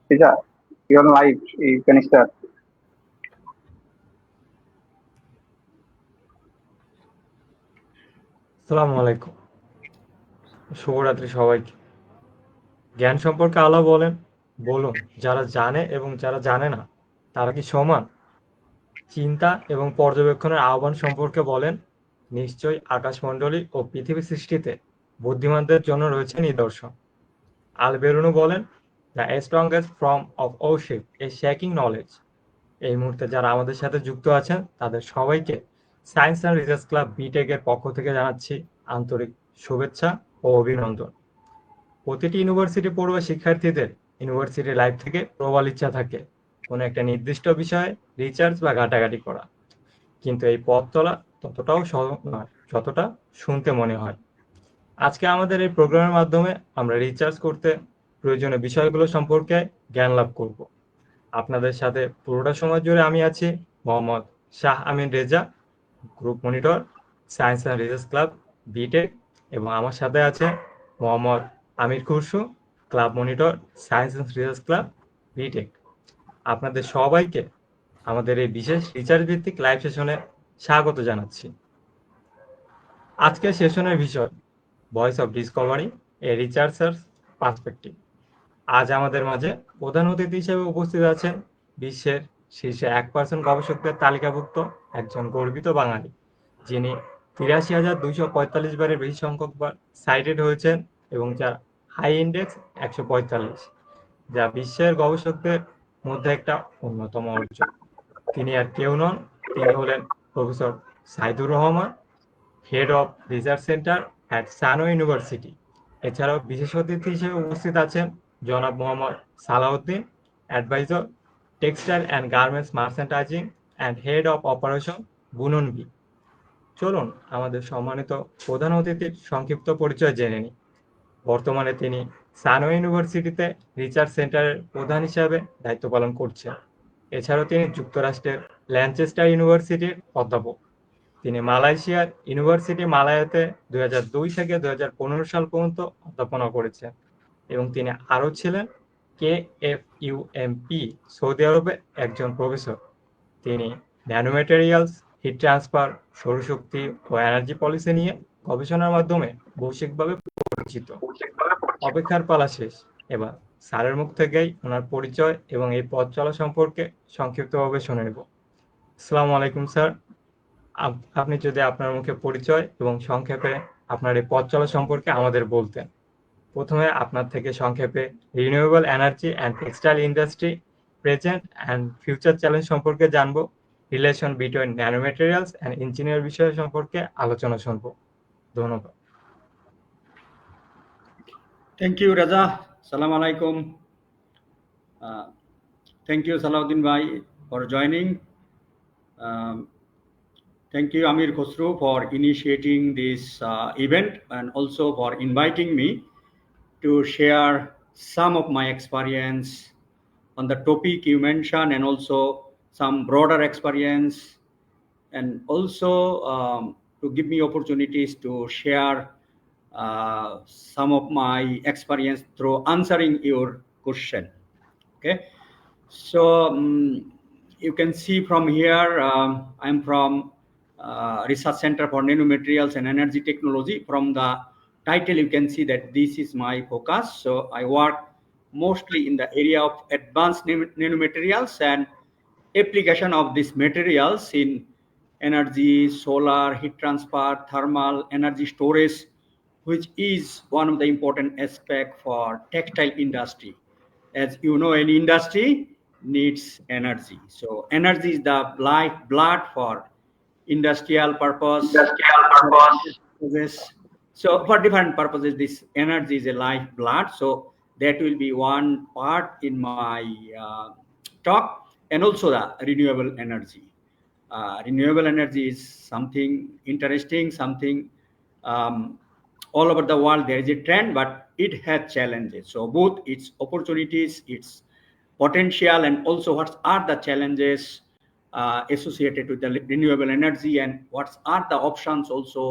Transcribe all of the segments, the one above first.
Reza, you're live. You can start. আসসালামু আলাইকুম, শুভরাত্রি সবাইকে। জ্ঞান সম্পর্কে আলো বলুন, যারা জানে এবং যারা জানে না তারা কি সমান? চিন্তা এবং পর্যবেক্ষণের আহ্বান সম্পর্কে বলেন, নিশ্চয়ই আকাশমণ্ডলী ও পৃথিবী সৃষ্টিতে বুদ্ধিমানদের জন্য রয়েছে নিদর্শন। আল-বেরুনি বলেন, the strongest form of worship is seeking knowledge. এই মুহূর্তে যারা আমাদের সাথে যুক্ত আছেন তাদের সবাইকে science and research club BTech এর পক্ষ থেকে জানাচ্ছি আন্তরিক শুভেচ্ছা ও অভিনন্দন। প্রতিটি ইউনিভার্সিটি পড়ুয়া শিক্ষার্থীদের ইউনিভার্সিটি লাইফ থেকে প্রবল ইচ্ছা থাকে কোনো একটা নির্দিষ্ট বিষয়ে রিসার্চ বা ঘাটাঘাটি করা, কিন্তু এই পথ চলা ততটাও সহজ নয় যতটা শুনতে মনে হয়। আজকে আমাদের এই প্রোগ্রামের মাধ্যমে আমরা রিসার্চ করতে প্রয়োজনীয় বিষয়গুলো সম্পর্কে জ্ঞান লাভ করব। আপনাদের সাথে পুরোটা সময় জুড়ে আমি আছি Mohammad Shah Amin Reza, group monitor, science and research club BTech, এবং আমার সাথে আছে Mohammad Amir Khasru, club monitor, science and research club BTech. আপনাদের সবাইকে আমাদের এই বিশেষ রিসার্চ ভিত্তিক লাইভ সেশনে স্বাগত জানাচ্ছি। আজকের সেশনের বিষয় voice of Discovery, A researchers perspective. আজ আমাদের মাঝে প্রধান অতিথি হিসেবে উপস্থিত আছেন বিশ্বের শীর্ষে 1% গবেষকদের তালিকাভুক্ত একজন গর্বিত বাঙালি, যিনি 83,245 বারের বেশি সংখ্যকবার সাইটেড হয়েছেন এবং যার হাই ইন্ডেক্স 145, যা বিশ্বের গবেষকদের মধ্যে একটা অন্যতম অর্জন। তিনি আর কেউ নন, তিনি হলেন professor Saidur Rahman, head of research centre at Sunway University. এছাড়াও বিশেষ অতিথি হিসেবে উপস্থিত আছেন জনাব Mohammad Sala Uddin, adviser, textile and garments merchandising and head of operation Bunon B. চলুন আমাদের সম্মানিত প্রধান অতিথির সংক্ষিপ্ত পরিচয় জেনে নিই। বর্তমানে তিনি সানওয়ে ইউনিভার্সিটিতে রিসার্চ সেন্টারের প্রধান হিসাবে দায়িত্ব পালন করছেন। এছাড়াও তিনি যুক্তরাষ্ট্রের ল্যানচেস্টার ইউনিভার্সিটির অধ্যাপক। তিনি মালয়েশিয়ার ইউনিভার্সিটি মালয়াতে 2002 থেকে 2015 সাল পর্যন্ত অধ্যাপনা করেছেন এবং তিনি আরও ছিলেন KFUMP সৌদি আরবে একজন প্রফেসর। তিনি ন্যানোম্যাটেরিয়ালস, হিট ট্রান্সফার, সৌরশক্তি ও এনার্জি পলিসি নিয়ে গবেষণার মাধ্যমে বৈশ্বিকভাবে পরিচিত। অপেক্ষার পালা শেষ, এবার স্যারের মুখ থেকেই ওনার পরিচয় এবং এই পথ চলা সম্পর্কে সংক্ষিপ্তভাবে শুনে নেব। আসসালামু আলাইকুম স্যার, আপনি যদি আপনার মুখে পরিচয় এবং সংক্ষেপে আপনার এই পথ চলা সম্পর্কে আমাদের বলতেন। প্রথমে আপনার থেকে সংক্ষেপে renewable energy and textile industry present and future challenge সম্পর্কে জানবো, relation between nanomaterials and engineer বিষয় সম্পর্কে আলোচনা শুনবো। ধন্যবাদ। Thank you, Reza. Salam alaikum. Thank you, Sala Uddin bhai, for joining. Thank you, Amir Khasru, for initiating this event and also for inviting me to share some of my experience on the topic you mentioned and also some broader experience, and also to give me opportunities to share some of my experience through answering your question. Okay, so you can see from here, I'm from Research Center for Nano-Materials and Energy Technology. From the title, you can see that this is my focus. So I work mostly in the area of advanced nanomaterials and application of these materials in energy, solar, heat transfer, thermal, energy storage, which is one of the important aspects for textile industry. As you know, any industry needs energy. So energy is the lifeblood for industrial purpose. So for different purposes, this energy is a lifeblood. So that will be one part in my talk, and also the renewable energy. Renewable energy is something interesting, something all over the world there is a trend, but it has challenges. So both its opportunities, its potential, and also what are the challenges associated with the renewable energy, and what are the options also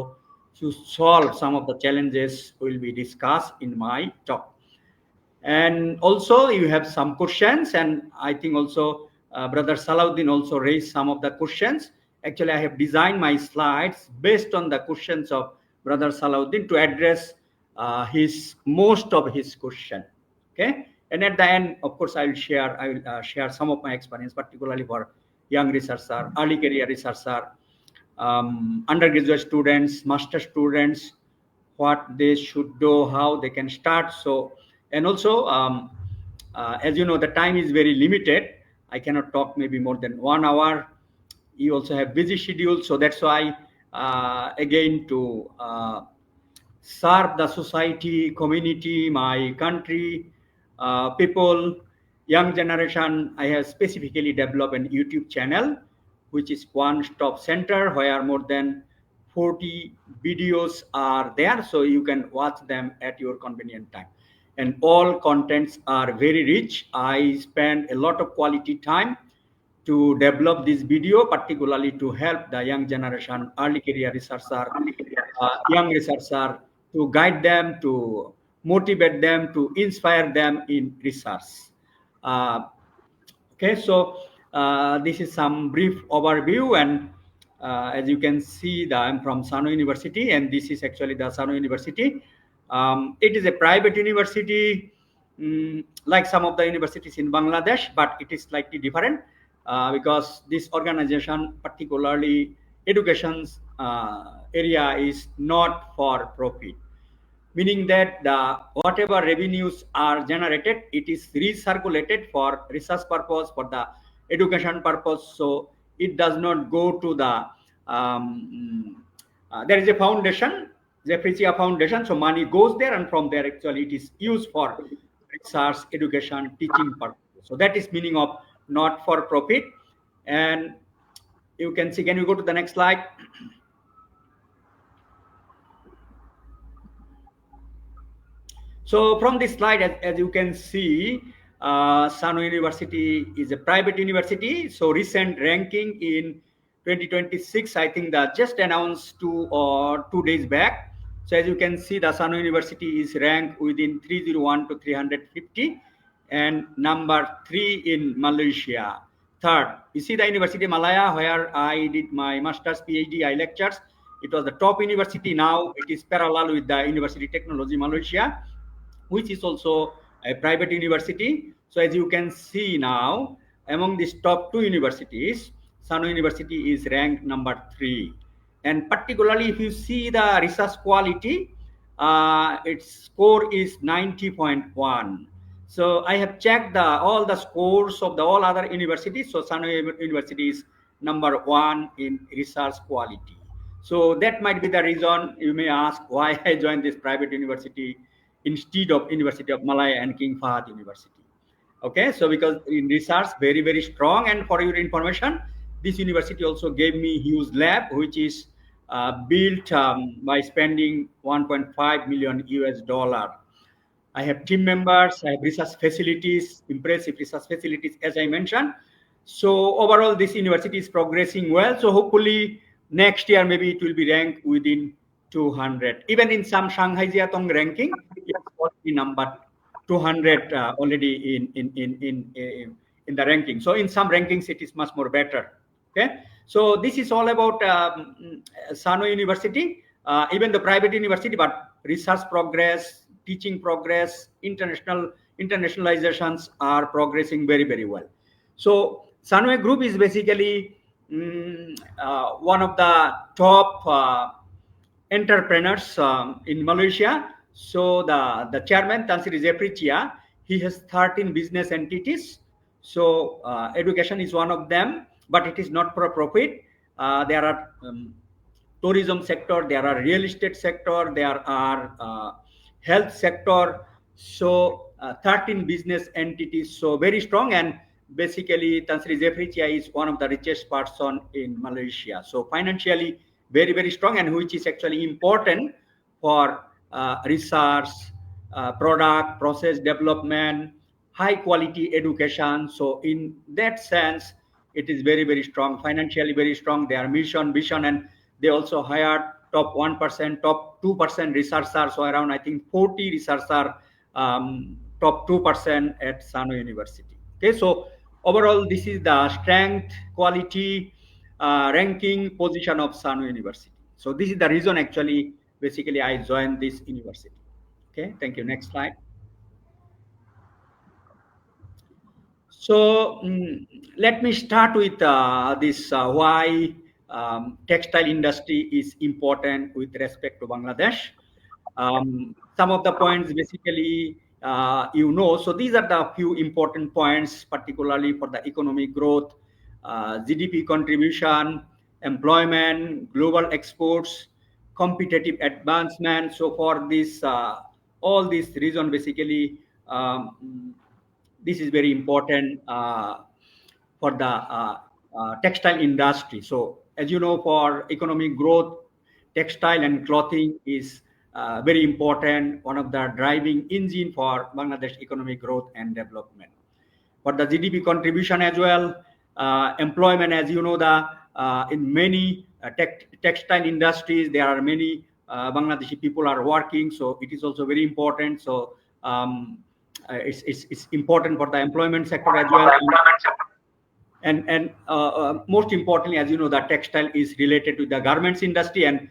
to solve some of the challenges will be discussed in my talk. And also you have some questions, and I think also Brother Sala Uddin also raised some of the questions. Actually, I have designed my slides based on the questions of Brother Sala Uddin to address most of his question. Okay, and at the end, of course, I will share some of my experience, particularly for young researcher, early career researcher, undergraduate students, master students, what they should do, how they can start. So, and also, as you know, the time is very limited. I cannot talk maybe more than 1 hour. You also have busy schedules, so that's why again to serve the society, community, my country, people, young generation, I have specifically developed an YouTube channel, which is one-stop center where more than 40 videos are there, so you can watch them at your convenient time. And all contents are very rich. I spend a lot of quality time to develop this video, particularly to help the young generation, early career researcher, young researcher, to guide them, to motivate them, to inspire them in research. Okay, so this is some brief overview, and as you can see, I'm from Sano University, and this is actually the Sano University. It is a private university, like some of the universities in Bangladesh, but it is slightly different because this organization, particularly education's area, is not for profit, meaning that whatever revenues are generated, it is recirculated for research purpose, for the education purpose. So it does not go to the there is a foundation, Jeffrey Chia Foundation, so money goes there, and from there actually it is used for research, education, teaching purpose. So that is meaning of not for profit. And you can see, can you go to the next slide? So from this slide, as you can see, Sano University is a private university. So recent ranking in 2026, I think that just announced 2 days back. So as you can see, the Sano University is ranked within 301 to 350 and number 3 in Malaysia. Third, you see the University of Malaya, where I did my master's PhD, I lectures. It was the top university. Now it is parallel with the University of Technology Malaysia, which is also a private university. So as you can see now, among these top 2 universities, Sano University is ranked number 3. And particularly if you see the research quality, its score is 90.1. So I have checked all the scores of all other universities. So Sano University is number 1 in research quality. So that might be the reason you may ask why I joined this private university instead of University of Malaya and King Fahd University. Okay, so because in research, very, very strong. And for your information, this university also gave me huge lab, which is built by spending 1.5 million US dollar. I have team members, I have research facilities, impressive research facilities, as I mentioned. So overall, this university is progressing well. So hopefully next year, maybe it will be ranked within 200. Even in some Shanghai Jiatong ranking, it's already number 200 already in the ranking. So in some rankings, it is much more better. Okay, so this is all about Sano University, even the private university, but research progress, teaching progress, internationalizations are progressing very, very well. So Sunway Group is basically one of the top entrepreneurs in Malaysia. So the chairman, Tan Sri Jeffrey Chia, he has 13 business entities. So education is one of them, but it is not for profit. There are tourism sector, there are real estate sector, there are health sector. So 13 business entities, so very strong. And basically Tan Sri Jeffrey Chia is one of the richest person in Malaysia. So financially very, very strong, and which is actually important for research, product, process development, high quality education. So in that sense, it is very, very strong, financially very strong. Their mission, vision, and they also hired top 1%, top 2% researchers. So around, I think, 40 researchers top 2% at Sunway University. Okay, so overall, this is the strength, quality, ranking position of Sunway University. So this is the reason actually, basically, I joined this university. Okay, thank you. Next slide. So let me start with this why textile industry is important with respect to Bangladesh. Some of the points basically so these are the few important points, particularly for the economic growth, GDP contribution, employment, global exports, competitive advancement. So for this, all these reasons basically, this is very important for the textile industry. So as you know, for economic growth, textile and clothing is very important, one of the driving engine for Bangladesh economic growth and development. For the GDP contribution as well, employment, as you know, in many textile industries, there are many Bangladeshi people are working, so it is also very important. So it's important for the employment sector as well. And most importantly, as you know, the textile is related to the garments industry, and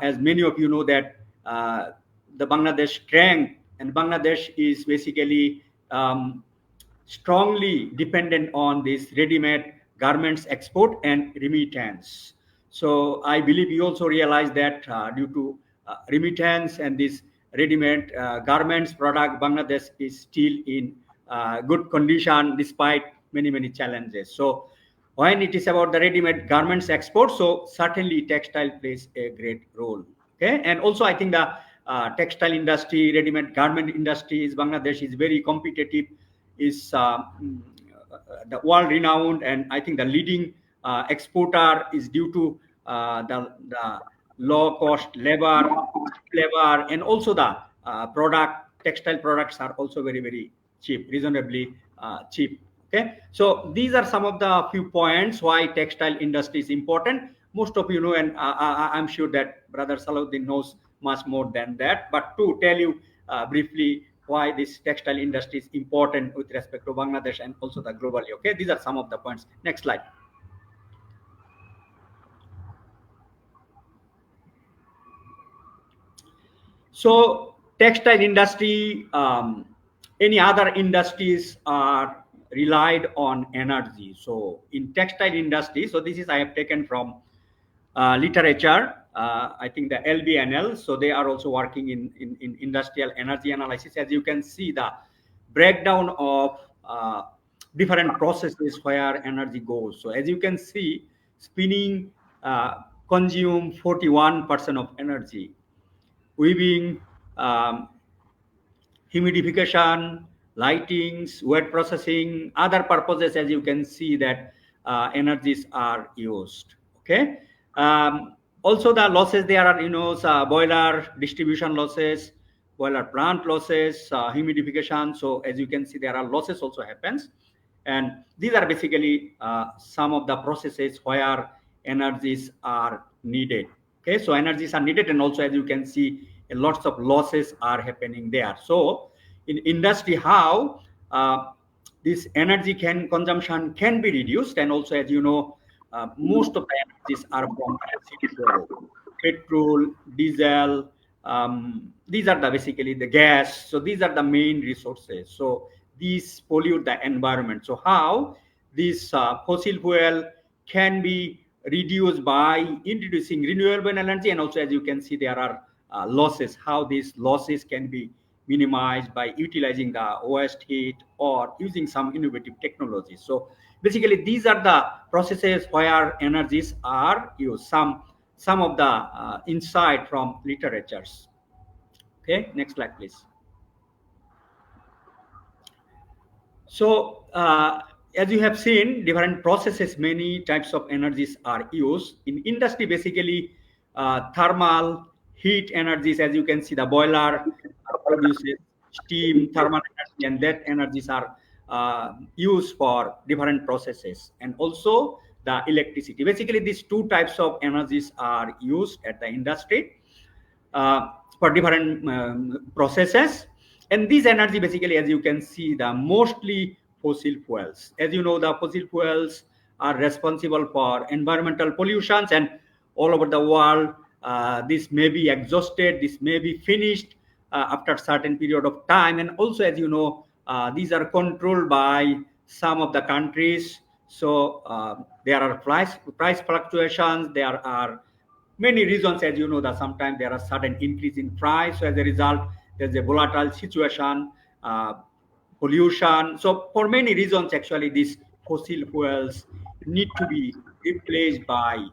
as many of you know that the Bangladesh strength, and Bangladesh is basically strongly dependent on this ready-made garments export and remittance. So I believe you also realize that due to remittance and this ready-made garments product, Bangladesh is still in good condition despite many challenges. So when it is about the ready-made garments export, so certainly textile plays a great role. Okay, and also I think the textile industry, ready-made garment industry is Bangladesh is very competitive, is the world renowned, and I think the leading exporter is due to the low cost labor, and also the textile products are also very cheap, reasonably cheap. Okay, so these are some of the few points why textile industry is important. Most of you know, and I'm sure that Brother Sala Uddin knows much more than that. But to tell you briefly why this textile industry is important with respect to Bangladesh and also the globally. Okay, these are some of the points. Next slide. So textile industry, any other industries are relied on energy. So in textile industry, so this is I have taken from literature. I think the LBNL, so they are also working in industrial energy analysis. As you can see, the breakdown of different processes where energy goes. So as you can see, spinning consume 41% of energy, weaving, humidification, lightings, wet processing, other purposes, as you can see that energies are used. Okay. Also the losses there are, boiler distribution losses, boiler plant losses, humidification. So as you can see, there are losses also happens. And these are basically some of the processes where energies are needed. Okay, so energies are needed, and also as you can see, lots of losses are happening there. So in industry, how this energy consumption can be reduced, and also as you know, most of the energies are from petrol, diesel. These are basically the gas. So these are the main resources. So these pollute the environment. So how this fossil fuel can be reduced by introducing renewable energy, and also as you can see, there are losses. How these losses can be minimized by utilizing the waste heat or using some innovative technologies. So basically, these are the processes where energies are used. Some of the insight from literatures. Okay, next slide, please. So as you have seen, different processes, many types of energies are used. In industry, basically thermal, heat energies, as you can see, the boiler produces steam, thermal energy, and that energies are used for different processes. And also the electricity. Basically, these two types of energies are used at the industry for different processes. And this energy, basically, as you can see, the mostly fossil fuels. As you know, the fossil fuels are responsible for environmental pollutions, and all over the world, this may be exhausted, this may be finished after a certain period of time. And also, as you know, these are controlled by some of the countries. So there are price fluctuations. There are many reasons, as you know, that sometimes there are sudden increase in price. So as a result, there's a volatile situation, pollution. So for many reasons, actually, these fossil fuels need to be replaced by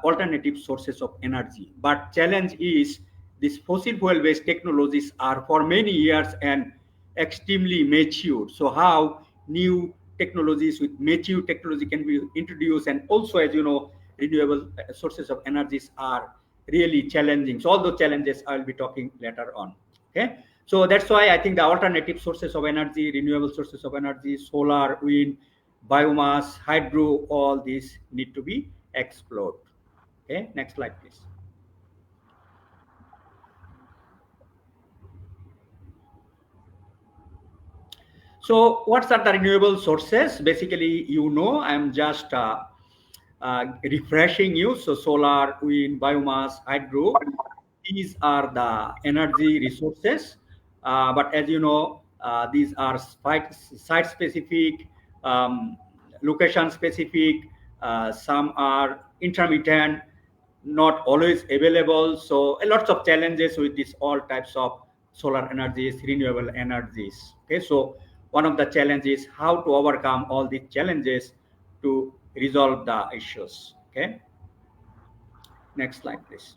alternative sources of energy. But challenge is these fossil fuel based technologies are for many years and extremely mature. So how new technologies with mature technology can be introduced, and also, as you know, renewable sources of energies are really challenging. So all those challenges I'll be talking later on. Okay, so that's why I think the alternative sources of energy, renewable sources of energy, solar, wind, biomass, hydro, all these need to be explored. Okay, next slide, please. So what are the renewable sources? Basically, you know, I'm just refreshing you. So solar, wind, biomass, hydro, these are the energy resources. But as you know, these are site specific, location specific. Some are intermittent, not always available. So a lots of challenges with this all types of solar energies, renewable energies. Okay, so one of the challenges is how to overcome all these challenges to resolve the issues. Okay, next slide, please.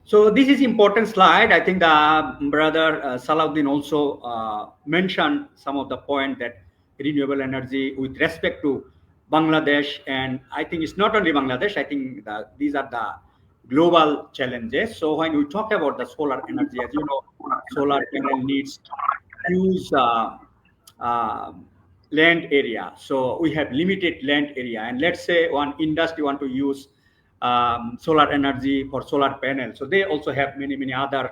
So this is important slide. I think the brother Sala Uddin also mentioned some of the point that renewable energy with respect to Bangladesh, and I think it's not only Bangladesh. I think these are the global challenges. So when we talk about the solar energy, as you know, solar panel needs huge land area. So we have limited land area, and let's say one industry want to use solar energy for solar panels. So they also have many other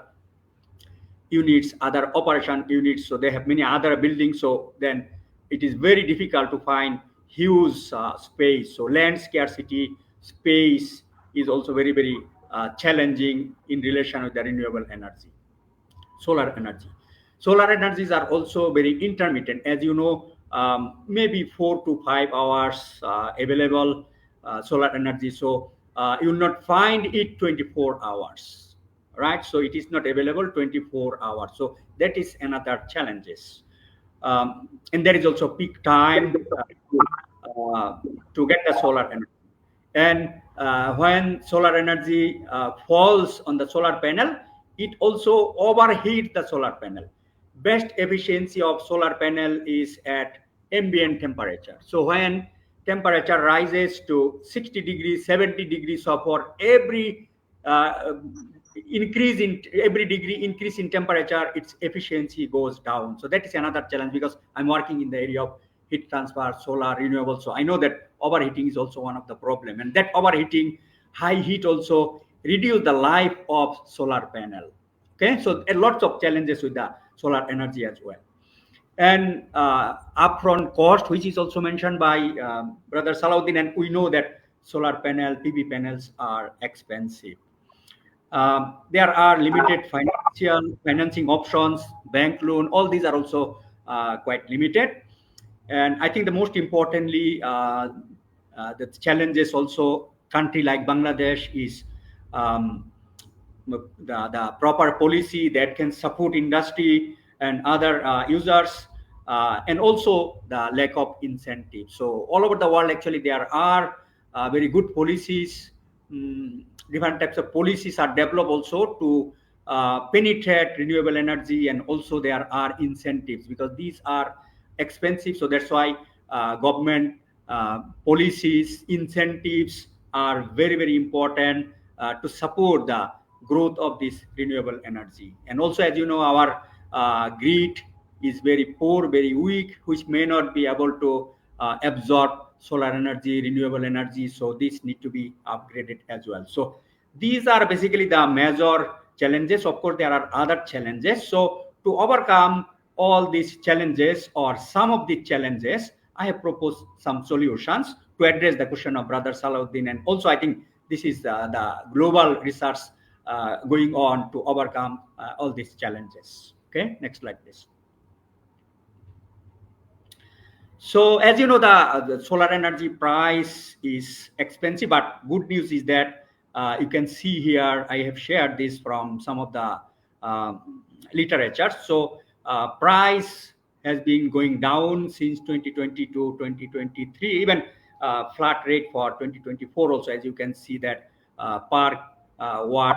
units, other operation units. So they have many other buildings. So then it is very difficult to find huge space. So land scarcity, space is also very challenging in relation with the renewable energy, solar energy. Solar energies are also very intermittent. As you know, maybe 4 to 5 hours available solar energy. So you will not find it 24 hours, right? So it is not available 24 hours. So that is another challenges. And there is also peak time to get the solar energy. And when solar energy falls on the solar panel, it also overheats the solar panel. Best efficiency of solar panel is at ambient temperature. So when temperature rises to 60 degrees, 70 degrees, so for every increase in every degree increase in temperature, its efficiency goes down. So that is another challenge, because I'm working in the area of heat transfer, solar, renewable. So I know that overheating is also one of the problem, and that overheating, high heat also reduce the life of solar panel. Okay, so lots of challenges with the solar energy as well. And upfront cost, which is also mentioned by brother Sala Uddin, and we know that solar panel, PV panels are expensive. There are limited financing options, bank loan, all these are also quite limited. And I think the most importantly, the challenges also, country like Bangladesh is the proper policy that can support industry and other users, and also the lack of incentives. So all over the world, actually, there are very good policies. Different types of policies are developed also to penetrate renewable energy, and also there are incentives, because these are expensive. So that's why government policies, incentives are very important to support the growth of this renewable energy. And also, as you know, our grid is very poor, very weak, which may not be able to absorb solar energy, renewable energy. So this need to be upgraded as well. So These are basically the major challenges. Of course, there are other challenges. So to overcome all these challenges or some of the challenges, I have proposed some solutions to address the question of Brother Sala Uddin. And also, I think this is the global research going on to overcome all these challenges. Okay, next slide, please. So as you know, the solar energy price is expensive, but good news is that you can see here, I have shared this from some of the literature. So price has been going down since 2020 to 2023, even flat rate for 2024 also, as you can see that per watt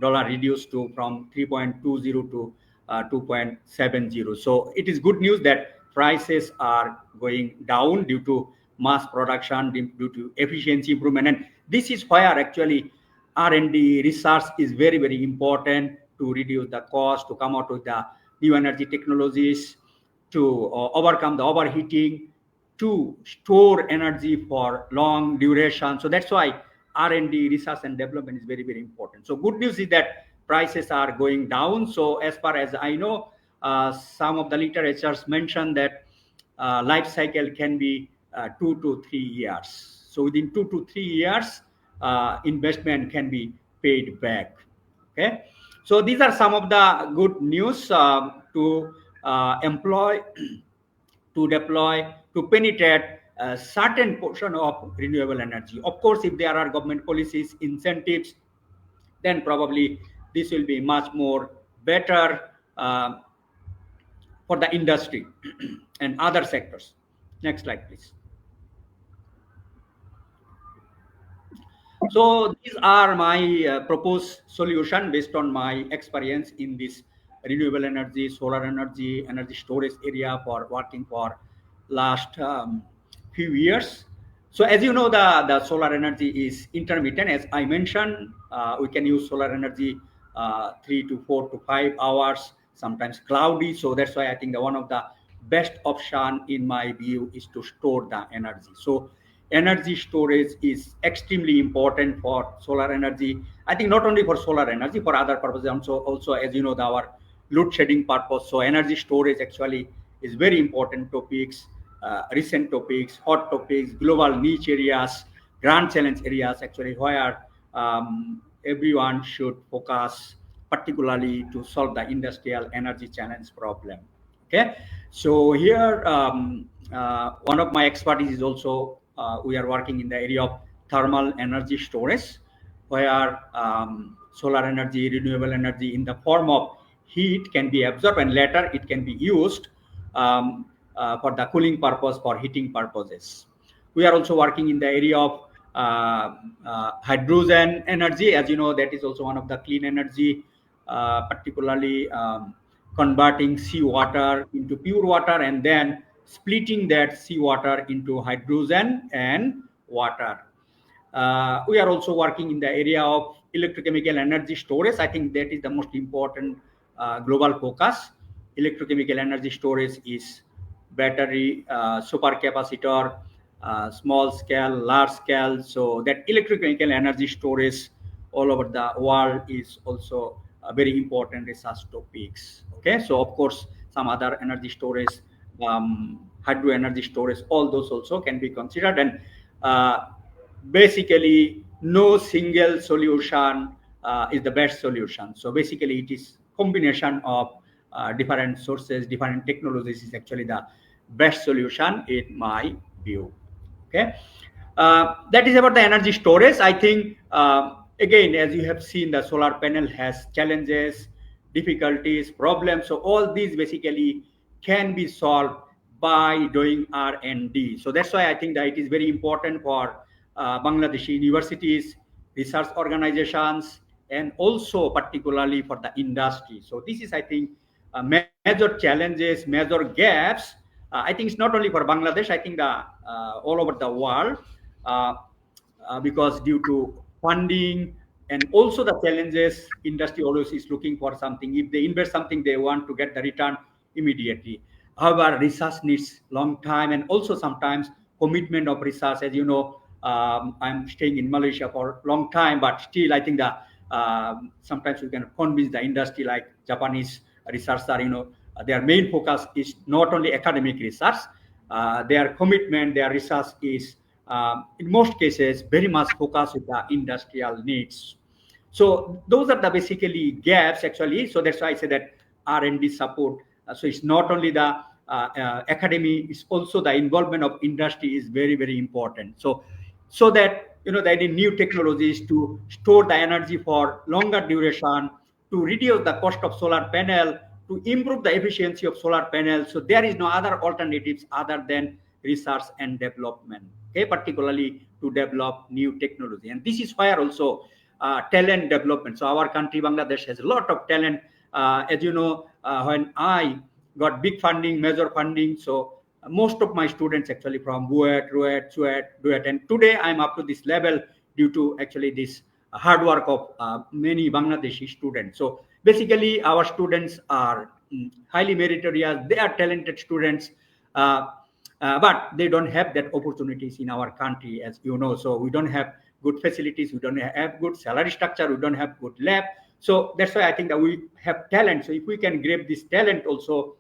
dollar reduced to from 3.20 to 2.70. So it is good news that prices are going down due to mass production, due to efficiency improvement. And this is where actually R&D research is very, very important to reduce the cost, to come out with the new energy technologies, to overcome the overheating, to store energy for long duration. So that's why R&D, research and development is very, very important. So good news is that prices are going down. So as far as I know, some of the literatures mention that life cycle can be 2 to 3 years. So within 2 to 3 years, investment can be paid back. Okay. So these are some of the good news to employ, to deploy, to penetrate a certain portion of renewable energy. Of course, if there are government policies, incentives, then probably this will be much more better for the industry and other sectors. Next slide, please. So these are my proposed solution based on my experience in this renewable energy, solar energy, energy storage area for working for last few years. So as you know, the solar energy is intermittent. As I mentioned, we can use solar energy 3 to 4 to 5 hours, sometimes cloudy. So that's why I think one of the best option in my view is to store the energy. So energy storage is extremely important for solar energy. I think not only for solar energy, for other purposes also as you know, our load shedding purpose. So energy storage actually is very important topics, recent topics, hot topics, global niche areas, grand challenge areas actually where everyone should focus particularly to solve the industrial energy challenge problem. Okay, so here one of my expertise is also we are working in the area of thermal energy storage, where solar energy, renewable energy in the form of heat can be absorbed and later it can be used for the cooling purpose, for heating purposes. We are also working in the area of hydrogen energy. As you know, that is also one of the clean energy, particularly converting seawater into pure water and then splitting that seawater into hydrogen and water. We are also working in the area of electrochemical energy storage. I think that is the most important global focus. Electrochemical energy storage is battery, supercapacitor, small scale, large scale. So that electrochemical energy storage all over the world is also a very important research topics. Okay, so of course some other energy storage, hydro energy storage, all those also can be considered. And basically no single solution is the best solution. So basically it is combination of different sources, different technologies is actually the best solution in my view. Okay, that is about the energy storage. I think again, as you have seen, the solar panel has challenges, difficulties, problems. So all these basically can be solved by doing R&D. So that's why I think that it is very important for Bangladeshi universities, research organizations, and also particularly for the industry. So this is, I think, major challenges, major gaps. I think it's not only for Bangladesh, I think all over the world, because due to funding and also the challenges, industry always is looking for something. If they invest something, they want to get the return immediately. However, research needs long time and also sometimes commitment of research. As you know, I'm staying in Malaysia for a long time, but still I think that sometimes we can convince the industry, like Japanese researchers, their main focus is not only academic research, their commitment, their research is in most cases very much focused with the industrial needs. So those are the basically gaps actually. So that's why I say that R&D support. So it's not only the academy, it's also the involvement of industry is very, very important. So that that in new technologies to store the energy for longer duration, to reduce the cost of solar panel, to improve the efficiency of solar panels. So there is no other alternatives other than research and development, okay, particularly to develop new technology. And this is where also talent development. So our country, Bangladesh, has a lot of talent. As you know, when I got big funding, major funding, so most of my students actually from BUET, RUET, SUET, DUET, and today I'm up to this level due to actually this hard work of many Bangladeshi students. So basically, our students are highly meritorious. They are talented students, but they don't have that opportunities in our country, as you know. So we don't have good facilities, we don't have good salary structure, we don't have good lab. So that's why I think that we have talent. So if we can grab this talent also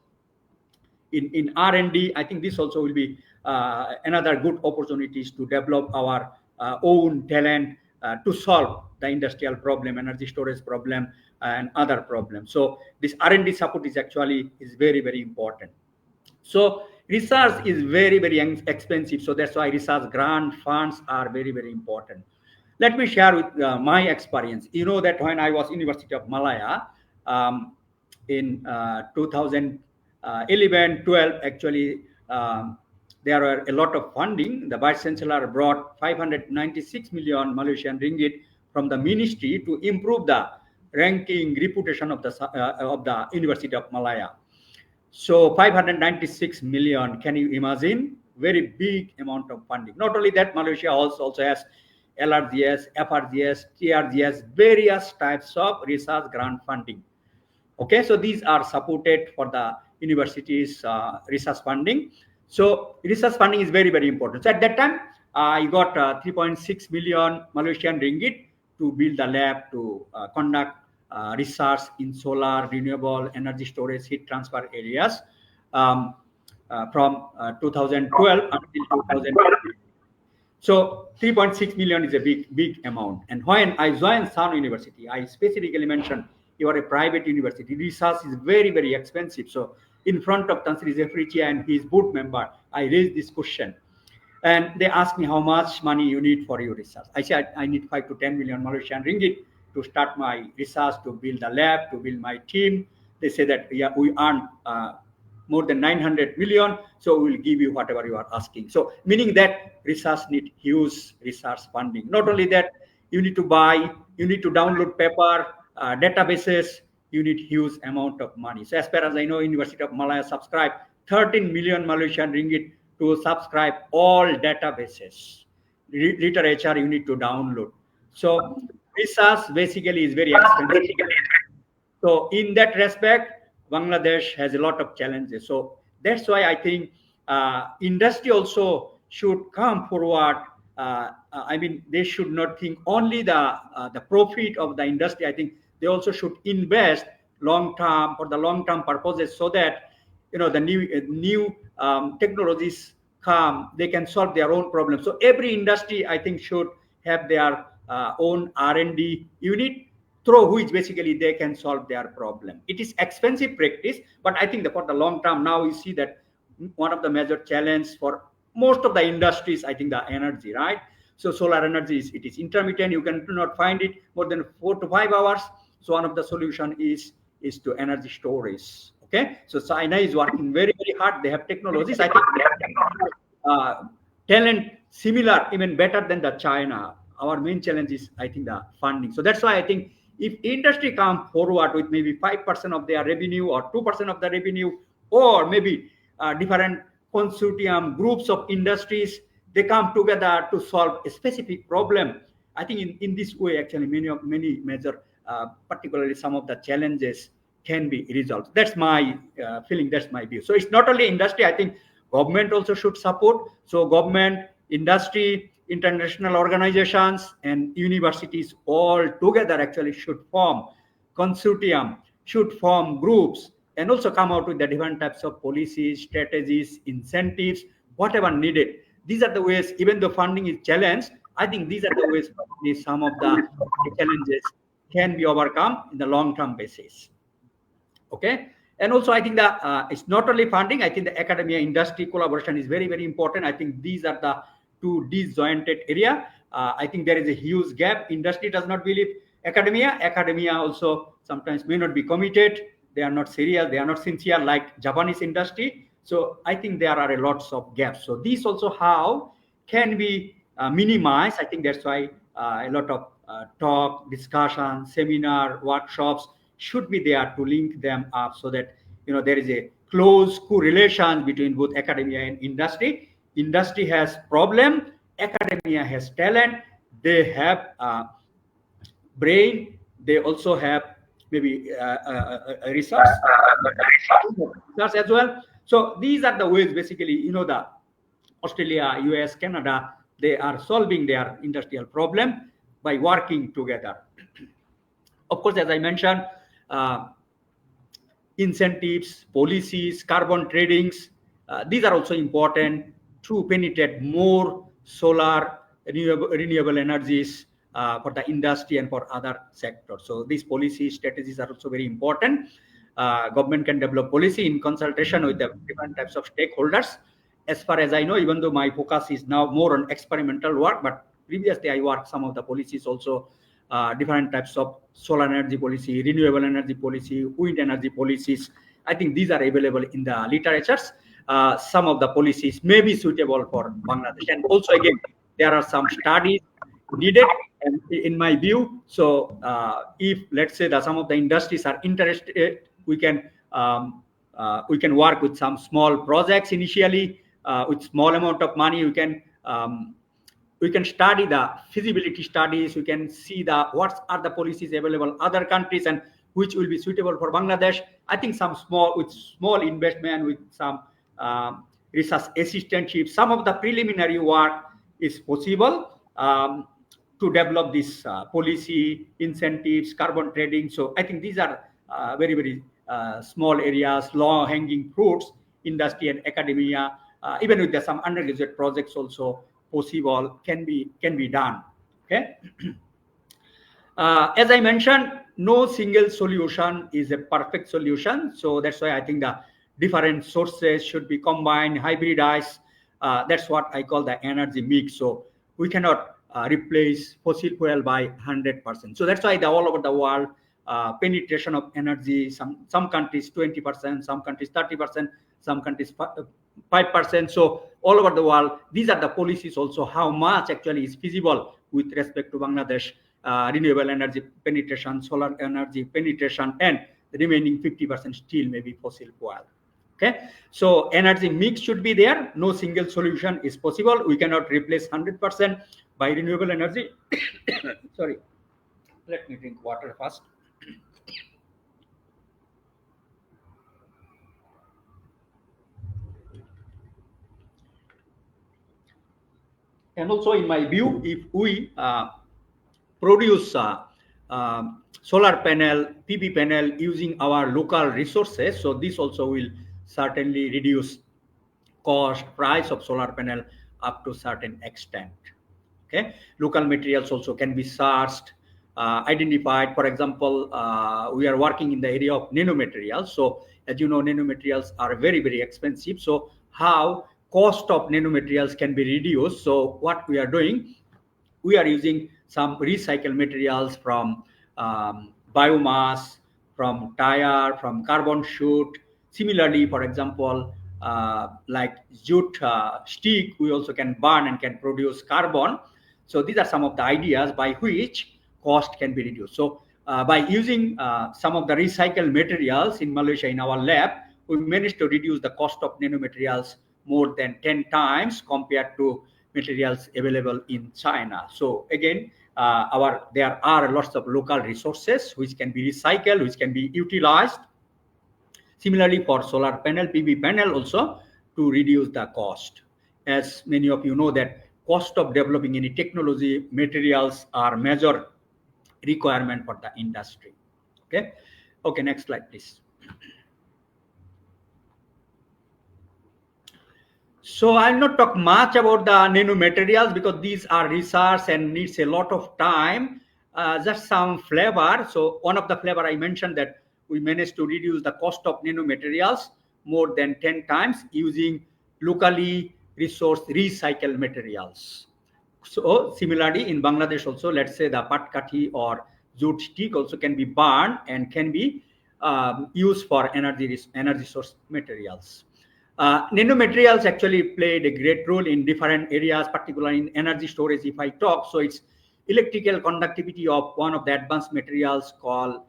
in R&D, I think this also will be another good opportunities to develop our own talent to solve the industrial problem, energy storage problem, and other problems. So this R&D support is actually very, very important. So research is very, very expensive. So that's why research grant funds are very, very important. Let me share with my experience. You know that when I was University of Malaya in 2011, 12, actually, there were a lot of funding. The Vice Chancellor brought 596 million Malaysian ringgit from the ministry to improve the ranking reputation of the University of Malaya. So 596 million, can you imagine? Very big amount of funding. Not only that, Malaysia also has LRGS, FRGS, TRGS, various types of research grant funding. Okay, so these are supported for the university's research funding. So research funding is very, very important. So at that time, I got 3.6 million Malaysian ringgit to build the lab to conduct research in solar, renewable, energy storage, heat transfer areas from 2012 until 2020. So 3.6 million is a big amount. And when I joined Sun University, I specifically mentioned you are a private university. Research is very, very expensive. So in front of Tan Sri Zefrici and his board member, I raised this question. And they asked me how much money you need for your research. I said, I need 5 to 10 million Malaysian ringgit to start my research, to build the lab, to build my team. They said that, yeah, we earn more than 900 million, so we'll give you whatever you are asking. So meaning that research need huge research funding. Not only that, you need to buy, you need to download paper, databases, you need huge amount of money. So as far as I know, University of Malaya subscribe 13 million Malaysian ringgit to subscribe all databases. Literature you need to download. So research basically is very expensive. So in that respect, Bangladesh has a lot of challenges. So that's why I think industry also should come forward. I mean, they should not think only the profit of the industry. I think they also should invest long term for the long term purposes, so that the new technologies come, they can solve their own problems. So every industry, I think, should have their own R&D unit, through which basically they can solve their problem. It is expensive practice, but I think that for the long term, now we see that one of the major challenges for most of the industries, I think, the energy, right? So solar energy it is intermittent. You can do not find it more than 4 to 5 hours. So one of the solution is to energy storage. Okay, so China is working very, very hard. They have technologies. I think they have talent similar, even better than the China. Our main challenge is, I think, the funding. So that's why I think if industry come forward with maybe 5% of their revenue or 2% of the revenue, or maybe different consortium groups of industries, they come together to solve a specific problem. I think in this way, actually, many major, particularly some of the challenges can be resolved. That's my feeling. That's my view. So it's not only industry. I think government also should support. So government, industry, international organizations and universities all together actually should form consortium, should form groups, and also come out with the different types of policies, strategies, incentives, whatever needed. These are the ways, even though funding is challenged, I think these are the ways probably some of the challenges can be overcome in the long-term basis. Okay. And also, I think that it's not only funding. I think the academia industry collaboration is very, very important. I think these are the two disjointed area. I think there is a huge gap. Industry does not believe academia. Academia also sometimes may not be committed. They are not serious. They are not sincere like Japanese industry. So I think there are a lots of gaps. So these also how can be minimized. I think that's why a lot of talk, discussion, seminar, workshops should be there to link them up so that there is a close correlation between both academia and industry. Industry has problem, academia has talent, they have brain, they also have maybe research as well. So these are the ways basically the Australia, US, Canada, they are solving their industrial problem by working together. Of course, as I mentioned, incentives, policies, carbon tradings, these are also important to penetrate more solar, renewable energies for the industry and for other sectors. So these policy strategies are also very important. Government can develop policy in consultation with the different types of stakeholders. As far as I know, even though my focus is now more on experimental work, but previously I worked some of the policies also, different types of solar energy policy, renewable energy policy, wind energy policies. I think these are available in the literatures. Some of the policies may be suitable for Bangladesh. And also, again, there are some studies needed, and in my view. So if, let's say, that some of the industries are interested, we can work with some small projects initially with small amount of money. We can study the feasibility studies. We can see what are the policies available in other countries and which will be suitable for Bangladesh. I think with small investment, with some research assistantship, some of the preliminary work is possible to develop this policy, incentives, carbon trading. So I think these are very, very small areas, low-hanging fruits, industry and academia, even with some undergraduate projects also possible, can be done. Okay. As I mentioned, no single solution is a perfect solution. So that's why I think the different sources should be combined, hybridized. That's what I call the energy mix. So we cannot replace fossil fuel by 100%. So that's why all over the world, penetration of energy, some countries 20%, some countries 30%, some countries 5%. So all over the world, these are the policies also, how much actually is feasible with respect to Bangladesh, renewable energy penetration, solar energy penetration, and the remaining 50% still may be fossil fuel. Okay, so energy mix should be there. No single solution is possible. We cannot replace 100% by renewable energy. Sorry, let me drink water first. And also, in my view, if we produce solar panel, PV panel using our local resources, so this also will certainly reduce cost, price of solar panel up to certain extent. Okay, local materials also can be sourced, identified. For example, we are working in the area of nanomaterials. So as you know, nanomaterials are very, very expensive. So how cost of nanomaterials can be reduced? So what we are doing, we are using some recycled materials from biomass, from tire, from carbon shoot. Similarly, for example, like jute stick, we also can burn and can produce carbon. So these are some of the ideas by which cost can be reduced. So by using some of the recycled materials in Malaysia in our lab, we managed to reduce the cost of nanomaterials more than 10 times compared to materials available in China. So again, there are lots of local resources which can be recycled, which can be utilized. Similarly, for solar panel, PV panel also, to reduce the cost. As many of you know that cost of developing any technology, materials are major requirement for the industry. Okay, next slide, please. So I'll not talk much about the nanomaterials because these are research and needs a lot of time. Just some flavor. So one of the flavor I mentioned that we managed to reduce the cost of nanomaterials more than 10 times using locally resourced recycled materials. So similarly in Bangladesh also, let's say the patkathi or jute stick also can be burned and can be used for energy source materials. Nanomaterials actually played a great role in different areas, particularly in energy storage. If I talk, so it's electrical conductivity of one of the advanced materials called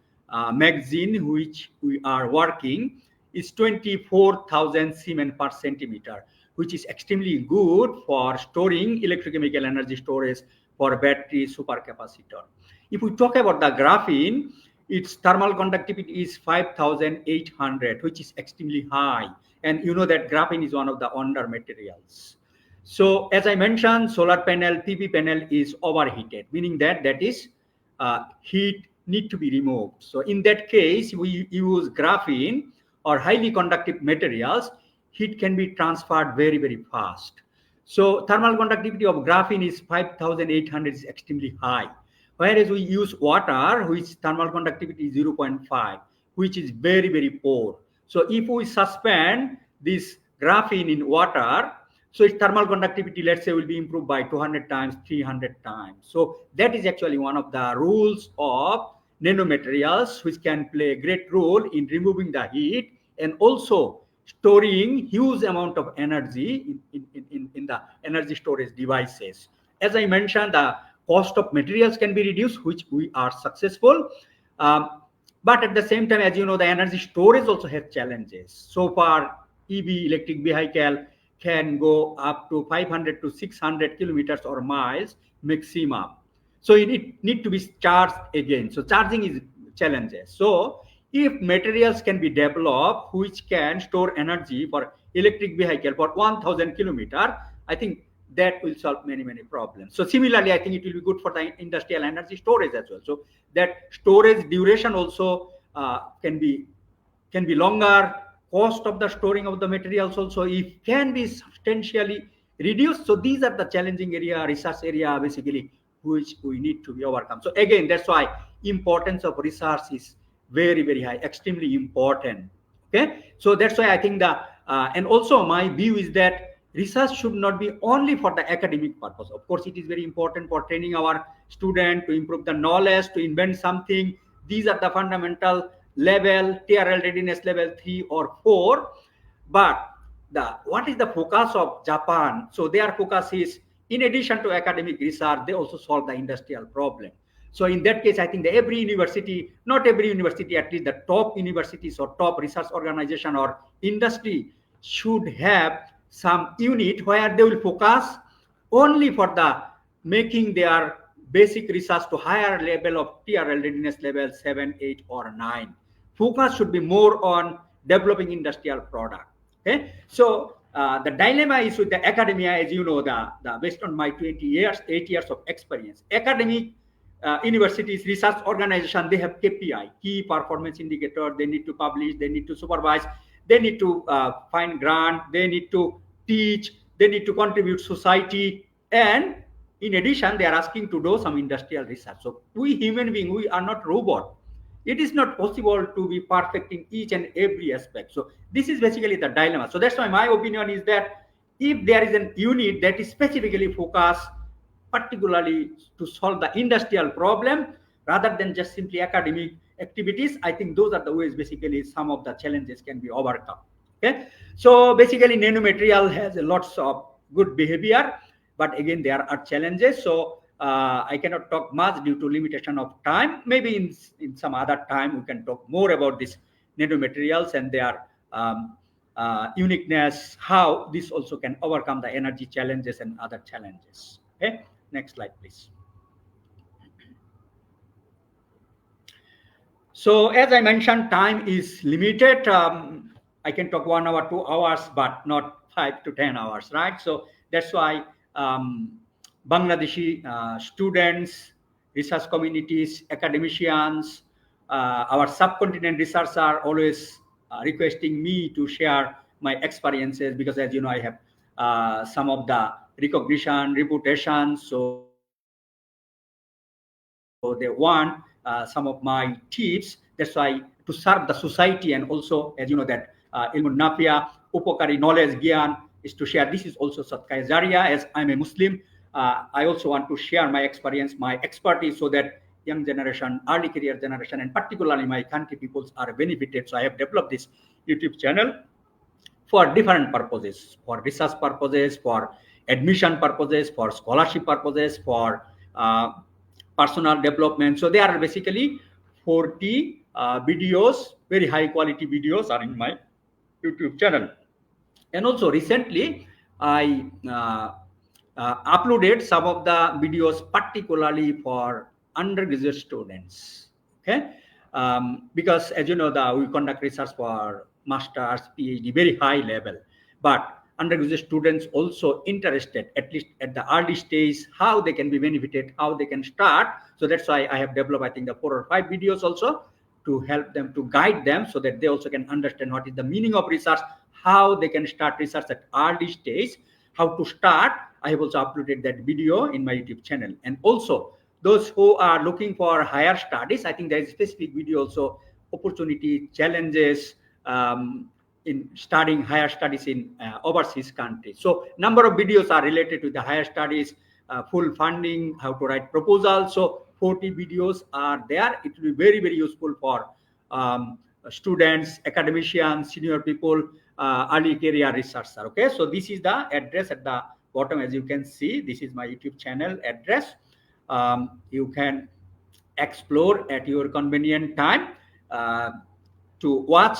magazine, which we are working, is 24,000 Siemens per centimeter, which is extremely good for storing electrochemical energy storage for battery supercapacitor. If we talk about the graphene, its thermal conductivity is 5,800, which is extremely high. And you know that graphene is one of the wonder materials. So as I mentioned, solar panel, PV panel is overheated, meaning that is heat need to be removed. So in that case, we use graphene or highly conductive materials. Heat can be transferred very, very fast. So thermal conductivity of graphene is 5,800, is extremely high. Whereas we use water, which thermal conductivity is 0.5, which is very, very poor. So if we suspend this graphene in water, so its thermal conductivity, let's say, will be improved by 200 times, 300 times. So that is actually one of the rules of nanomaterials, which can play a great role in removing the heat and also storing huge amount of energy in the energy storage devices. As I mentioned, the cost of materials can be reduced, which we are successful. But at the same time, as you know, the energy storage also has challenges. So far, EV, electric vehicle, can go up to 500 to 600 kilometers or miles maximum. So it need to be charged again. So charging is challenges. So if materials can be developed which can store energy for electric vehicle for 1,000 kilometers, I think that will solve many, many problems. So similarly, I think it will be good for the industrial energy storage as well. So that storage duration also can be longer. Cost of the storing of the materials also if can be substantially reduced. So these are the challenging area, research area basically, which we need to be overcome. So again, that's why importance of research is very, very high, extremely important. Okay, so that's why I think the and also my view is that research should not be only for the academic purpose. Of course, it is very important for training our student to improve the knowledge, to invent something. These are the fundamental level, TRL readiness level 3 or 4. But what is the focus of Japan? So their focus is, in addition to academic research, they also solve the industrial problem. So in that case, I think that every university, not every university, at least the top universities or top research organization or industry should have some unit where they will focus only for the making their basic research to higher level of TRL readiness level 7, 8 or 9. Focus should be more on developing industrial product. Okay, so the dilemma is with the academia, as you know, the based on my 8 years of experience, academic universities, research organization, they have KPI, key performance indicator. They need to publish, they need to supervise, they need to find grant, they need to teach, they need to contribute society, and in addition, they are asking to do some industrial research. So we human beings, we are not robot. It is not possible to be perfect in each and every aspect. So this is basically the dilemma. So that's why my opinion is that if there is an unit that is specifically focused particularly to solve the industrial problem rather than just simply academic activities, I think those are the ways basically some of the challenges can be overcome. Okay, so basically nanomaterial has lots of good behavior, but again there are challenges. So I cannot talk much due to limitation of time. Maybe in some other time we can talk more about this nanomaterials and their uniqueness, how this also can overcome the energy challenges and other challenges. Okay, next slide, please. So as I mentioned, time is limited. I can talk 1 hour, 2 hours, but not 5 to 10 hours, right? So that's why Bangladeshi students, research communities, academicians, our subcontinent researchers are always requesting me to share my experiences because, as you know, I have some of the recognition, reputation. So they want some of my tips. That's why to serve the society, and also, as you know, that ilmu nafia, upakari knowledge, gyan is to share. This is also sadaqah jariyah. As I'm a Muslim, I also want to share my experience, my expertise, so that young generation, early career generation, and particularly my country peoples are benefited. So I have developed this YouTube channel for different purposes, for research purposes, for admission purposes, for scholarship purposes, for personal development. So there are basically 40 videos, very high quality videos are in my YouTube channel. And also recently I uploaded some of the videos particularly for undergraduate students. Okay, because as you know, we conduct research for masters, PhD, very high level, but undergraduate students also interested, at least at the early stage, how they can be benefited, how they can start. So that's why I have developed, I think, the 4 or 5 videos also to help them, to guide them, so that they also can understand what is the meaning of research, how they can start research at early stage, how to start. I have also uploaded that video in my YouTube channel. And also those who are looking for higher studies, I think there is a specific video also, opportunity, challenges in studying higher studies in overseas countries. So number of videos are related to the higher studies, full funding, how to write proposals. So 40 videos are there. It will be very, very useful for students, academicians, senior people, early career researcher. Okay, so this is the address at the bottom. As you can see, this is my YouTube channel address. You can explore at your convenient time to watch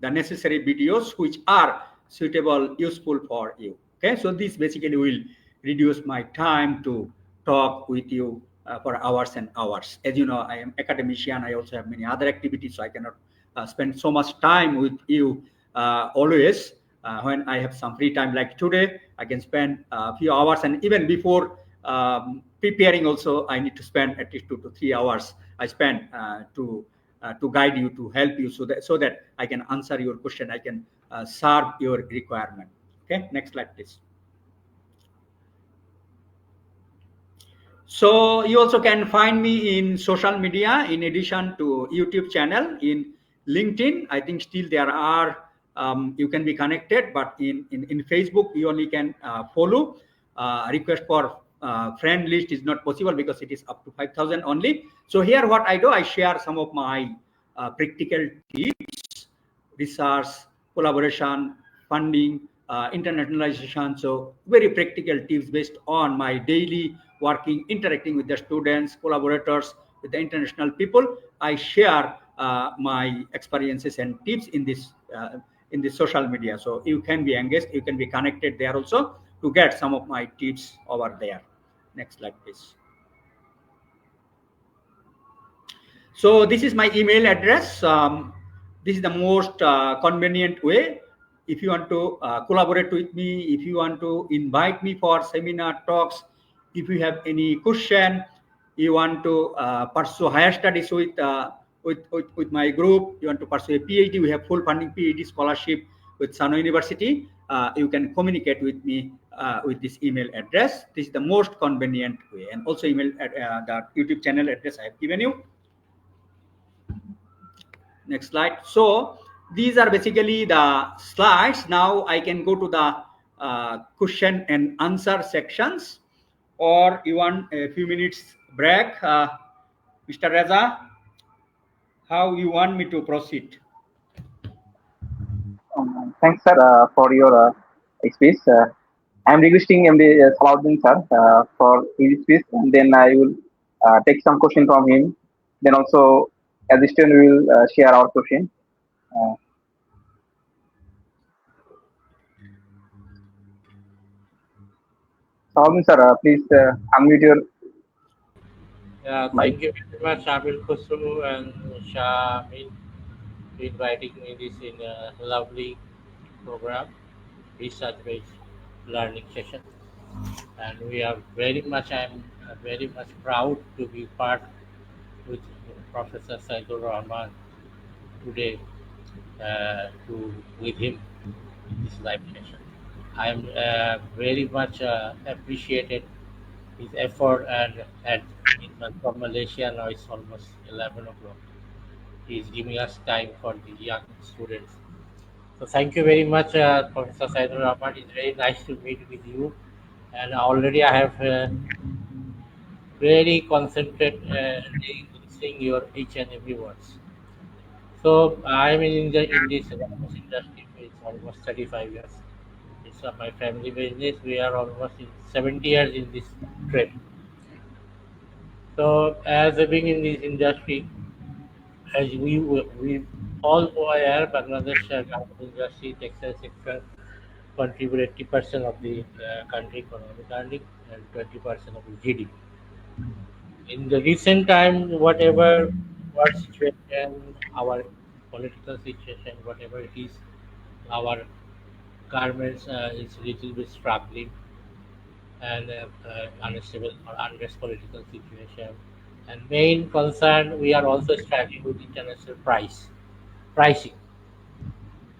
the necessary videos which are suitable, useful for you. Okay, so this basically will reduce my time to talk with you for hours and hours. As you know, I am academician. I also have many other activities, so I cannot spend so much time with you always. When I have some free time like today, I can spend a few hours, and even before preparing also, I need to spend at least 2 to 3 hours. I spend to guide you, to help you, so that I can answer your question, I can serve your requirement. Okay, next slide, please. So you also can find me in social media, in addition to YouTube channel, in LinkedIn. I think still there are, you can be connected, but in Facebook, you only can follow. Request for friend list is not possible because it is up to 5,000 only. So here what I do, I share some of my practical tips, research, collaboration, funding, internationalization. So very practical tips based on my daily working, interacting with the students, collaborators, with the international people. I share my experiences and tips in this social media. So you can be engaged, you can be connected there also to get some of my tips over there. Next slide, please. So this is my email address. This is the most convenient way. If you want to collaborate with me, if you want to invite me for seminar talks, if you have any question, you want to pursue higher studies with my group, you want to pursue a PhD, we have full funding PhD scholarship with Sunway University, you can communicate with me with this email address. This is the most convenient way. And also email the YouTube channel address I have given you. Next slide. So these are basically the slides. Now I can go to the question and answer sections, or you want a few minutes break, Mr. Reza? How you want me to proceed? Thanks, sir, for your speech. I am requesting MD Sala Uddin, sir, for his speech, and then I will take some question from him. Then also, as a student, we will share our question. Uh, Sala Uddin, sir, please unmute your Yeah, mic. thank you very much, Amir, Khasru, and Amin, for inviting me this in a lovely program, research-based learning session. and we are very much. I'm very much proud to be part with Professor Saidur Rahman today to with him in this live session. I am very much appreciated his effort and from Malaysia now it's almost 11 o'clock. He is giving us time for the young students. So thank you very much, Professor Saidur Rahman. It's very nice to meet with you. And already I have very concentrated listening your each and every words. So I'm in this industry for it's almost 35 years. It's my family business. We are almost in 70 years in this trade. So as a being in this industry, as we all aware, Bangladesh garment industry, textile sector contribute 80% of the country economic earning and 20% of the GDP. In the recent time, whatever world situation, our political situation, whatever it is, our garments is little bit struggling and unstable or unrest political situation. And main concern, we are also struggling with international pricing.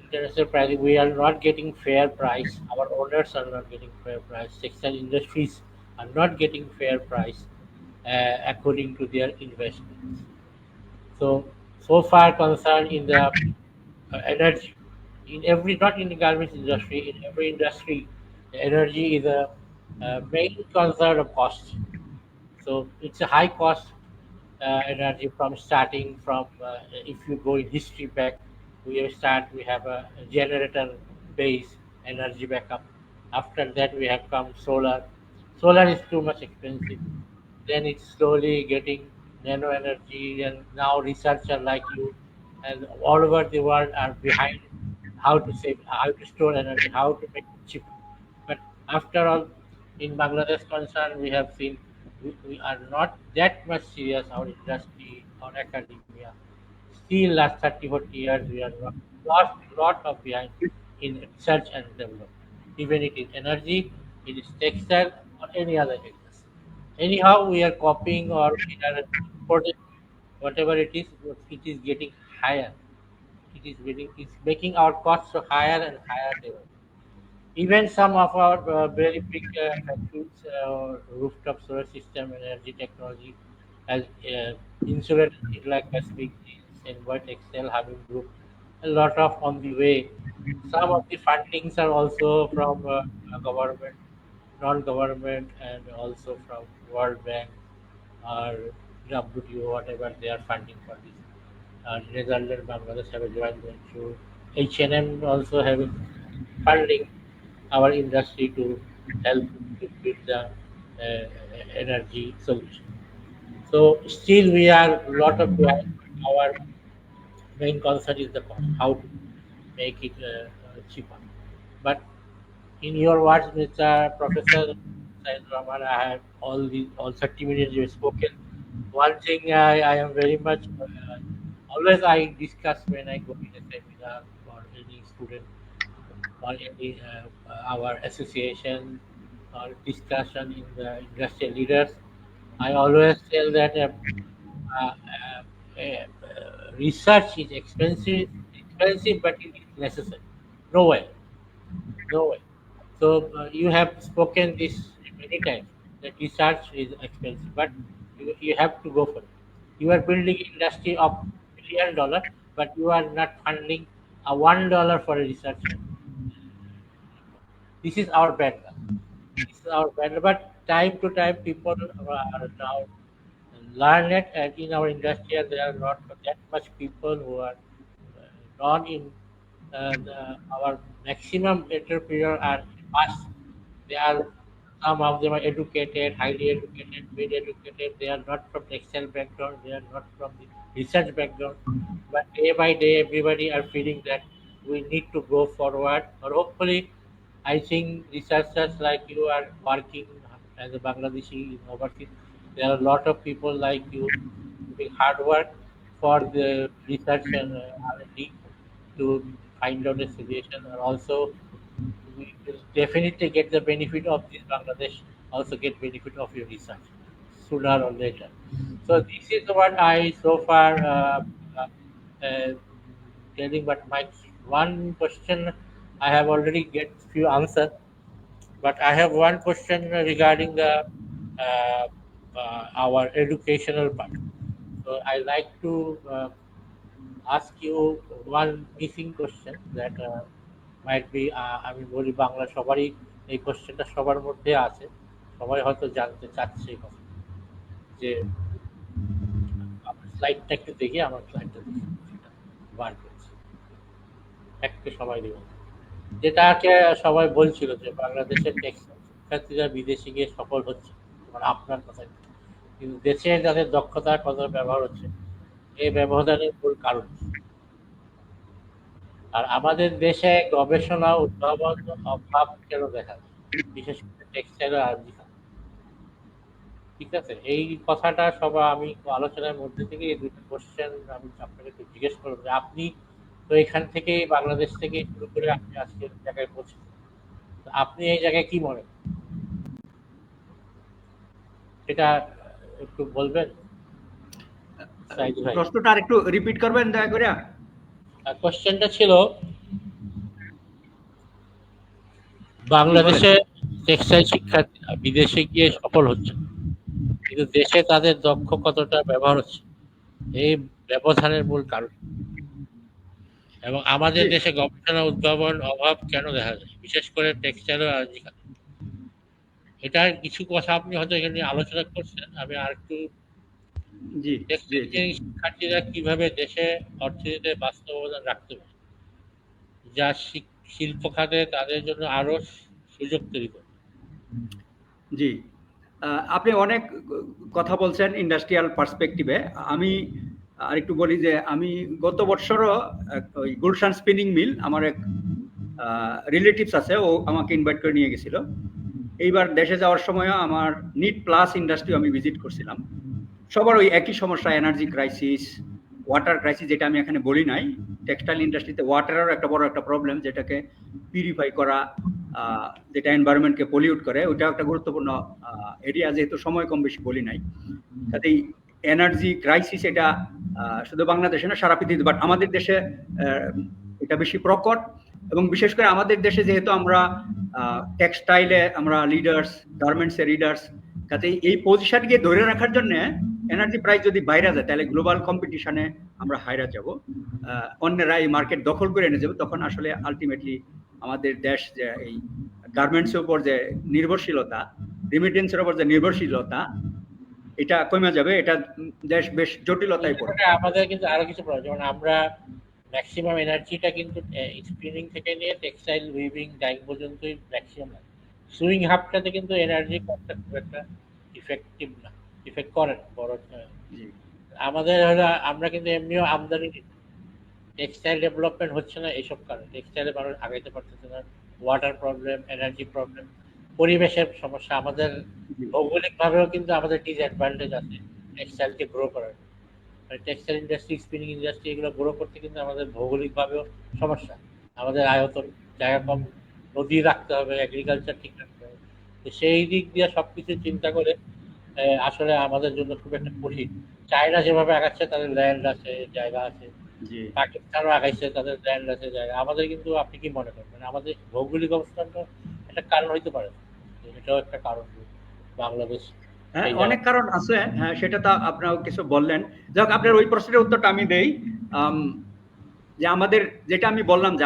International pricing, we are not getting fair price. Our owners are not getting fair price. Textile industries are not getting fair price according to their investments. So far concerned in the energy, in every not in the garments industry, in every industry, the energy is a main concern of cost. So it's a high cost energy from starting from if you go in history back, we have a generator base energy backup. After that we have come solar. Solar is too much expensive. Then it's slowly getting nano energy, and now researchers like you and all over the world are behind how to save, how to store energy, how to make it cheaper. But after all, in Bangladesh concern, we have seen we are not that much serious, our industry or academia. Still, last 30, 40 years, we are not, lost a lot of behind in research and development. Even it is energy, it is textile, or any other areas. Anyhow, we are copying or we are importing whatever it is getting higher. It's making our costs so higher and higher level. Even some of our very big factories, rooftop solar system, energy technology, as insulated like Pacific and White Excel having group, a lot of on the way. Some of the fundings are also from government, non-government, and also from World Bank or WTO, whatever they are funding for this. Netherlands, Bangladesh have a joint venture. H&M also having funding our industry to help to build the energy solution. So still we are a lot of behind. Our main concern is the cost, how to make it cheaper. But in your words, Mr. Professor Said Rahman, I have all 30 minutes you have spoken. One thing I am very much always I discuss when I go in a seminar or any student or any our association or discussion in the industrial leaders. I always tell that research is expensive, but it is necessary. No way, no way. So you have spoken this many times that research is expensive, but you have to go for it. You are building industry of $1 billion, but you are not funding a $1 for a researcher. This is our bad luck. This is our bad luck. But time to time, people are now learn it, and in our industry, there are not that much people who are not in our maximum entrepreneur are us. They are some of them are educated, highly educated, well educated. They are not from textile background. They are not from the research background. But day by day, everybody are feeling that we need to go forward. Or hopefully, I think researchers like you are working as a Bangladeshi in overseas. There are a lot of people like you doing hard work for the research and R&D to find out a solution, and also we will definitely get the benefit of this Bangladesh also get benefit of your research sooner or later. So this is what I so far uh, telling. But my one question, I have already get few answers, but I have one question regarding the our educational part. So I like to ask you one missing question that might be আমি বলি বাংলা সবারই এই কোশ্চেনটা সবার মধ্যে আছে, সবাই হয়তো জানতে চাচ্ছে এই কথা, যে আমার স্লাইডটা একটু দেখি, আমার স্লাইডটা দেখি সেটা বার করছি একটা সবাই দিব, যেটাকে সবাই বলছিল যে বাংলাদেশের টেক্সটাইল শিক্ষার্থীরা বিদেশে গিয়ে সফল হচ্ছে, মানে আপনার কথাই, কিন্তু দেশে যাদের দক্ষতা কতটা ব্যবহার হচ্ছে এই ব্যবধানের মূল কারণ। আর আমাদের দেশে গবেষণা উদ্ভাবন অভাব কেন দেখা যায়, বিশেষ করে টেক্সটাইল আর আর্জি খাত। ঠিক আছে, এই কথাটা সবাই আমি আলোচনার মধ্যে থেকে এই দুটো কোশ্চেন আমি আপনাকে একটু জিজ্ঞেস করবো যে আপনি তো এখান থেকে বাংলাদেশ থেকে শুরু করে আপনি আজকের জায়গায় পৌঁছে, আপনি এই জায়গায় কি মনে করেন সেটা একটু বলবেন। প্রশ্নটা আর একটু রিপিট করবেন দয়া করে। কোশ্চেনটা ছিল বাংলাদেশে টেক্সটাইল শিক্ষার্থীরা বিদেশে গিয়ে সফল হচ্ছে, কিন্তু দেশে তাদের দক্ষ কতটা ব্যবহার হচ্ছে এই ব্যবধানের মূল কারণ, এবং আমাদের দেশে গবেষণা উদ্ভাবন অভাব কেন দেখা যায়, বিশেষ করে টেক্সটাইল ও আর্জি খাতে। এটার কিছু কথা আপনি হয়তো এখানে আলোচনা করছেন, আমি আর একটু শিক্ষার্থীরা কিভাবে দেশে অর্থনীতিতে বাস্তব অবদান রাখতে পারে যা শিল্প খাতে তাদের জন্য আরো সুযোগ তৈরি করে। জি, আপনি অনেক কথা বলছেন ইন্ডাস্ট্রিয়াল পার্সপেক্টিভে। আমি আরেকটু বলি যে আমি গত বছরও ওই গুলশান স্পিনিং মিল, আমার এক রিলেটিভস আছে, ও আমাকে ইনভাইট করে নিয়ে গেছিল। এইবার দেশে যাওয়ার সময়ও আমার নিট প্লাস ইন্ডাস্ট্রি আমি ভিজিট করছিলাম। সবার ওই একই সমস্যা, এনার্জি ক্রাইসিস, ওয়াটার ক্রাইসিস, যেটা আমি এখানে বলি নাই। টেক্সটাইল ইন্ডাস্ট্রিতে ওয়াটারেরও একটা বড় একটা প্রবলেম, যেটাকে পিউরিফাই করা, যেটা এনভায়রনমেন্টকে পলিউট করে, ওইটাও একটা গুরুত্বপূর্ণ এরিয়া, যেহেতু সময় কম বেশি বলি নাই। কাজেই এনার্জি ক্রাইসিস এটা শুধু বাংলাদেশে না, সারা পৃথিবীতে, বাট আমাদের দেশে এটা বেশি প্রকট। এবং বিশেষ করে আমাদের দেশে যেহেতু আমরা টেক্সটাইলে আমরা লিডার্স, গার্মেন্টসের লিডার্স, কাজেই এই পজিশনকে ধরে রাখার জন্য এনার্জি প্রাইস যদি বাইরে যায় তাহলে গ্লোবাল কম্পিটিশনে আমরা হাইরা যাব, অন্যরা এই মার্কেট দখল করে এনে যাবে। তখন আসলে আলটিমেটলি আমাদের দেশ যে এই গার্মেন্টসের উপর যে নির্ভরশীলতা, রিমিটেন্সের উপর যে নির্ভরশীলতা, এটা কমে যাবে। এটা দেশ বেশ জটিলতায় পড়বে। আমাদের কিন্তু আরো কিছু প্রয়োজন, যেমন আমরা ম্যাক্সিমাম এনার্জিটা কিন্তু স্পিনিং থেকে নিয়ে টেক্সটাইল উইভিং ডাইং পর্যন্তই ম্যাক্সিমাম লাগে। সুইং হাফটাতে কিন্তু এনার্জি কস্টটা খুব একটা ইফেক্টিভ না, ইফেক্ট করে না বড়। আমাদের আমরা কিন্তু এমনিও আমদানি, টেক্সটাইল ডেভেলপমেন্ট হচ্ছে না এইসব কারণে, টেক্সটাইলে মানুষ আগাইতে পারতেছে না, ওয়াটার প্রবলেম, এনার্জি প্রবলেম, পরিবেশের সমস্যা। আমাদের ভৌগোলিকভাবেও কিন্তু আমাদের ডিসঅ্যাডভান্টেজ আছে টেক্সটাইলকে গ্রো করার। টেক্সটাইল ইন্ডাস্ট্রি, স্পিনিং ইন্ডাস্ট্রি, এগুলো গ্রো করতে কিন্তু আমাদের ভৌগোলিকভাবেও সমস্যা। আমাদের আয়তন, জায়গা কম, নদী রাখতে হবে, এগ্রিকালচার ঠিক রাখতে হবে। তো সেই দিক দিয়ে সবকিছু চিন্তা করে আসলে আমাদের জন্য খুব একটা কঠিন। চায়না যেভাবে আগাচ্ছে, তাদের ল্যান্ড আছে, জায়গা আছে, পাকিস্তানও আগাইছে, তাদের ল্যান্ড আছে, জায়গা। আমাদের কিন্তু, আপনি কি মনে করেন, মানে আমাদের ভৌগোলিক অবস্থানটা একটা কারণ হইতে পারে, এটাও একটা কারণ বাংলাদেশ। হ্যাঁ, অনেক কারণ আছে, হ্যাঁ, সেটা তো আপনারা কিছু বললেন। যাক, আপনার ওই প্রশ্নের উত্তরটা আমি দেই। যে আমাদের, যেটা আমি বললাম যে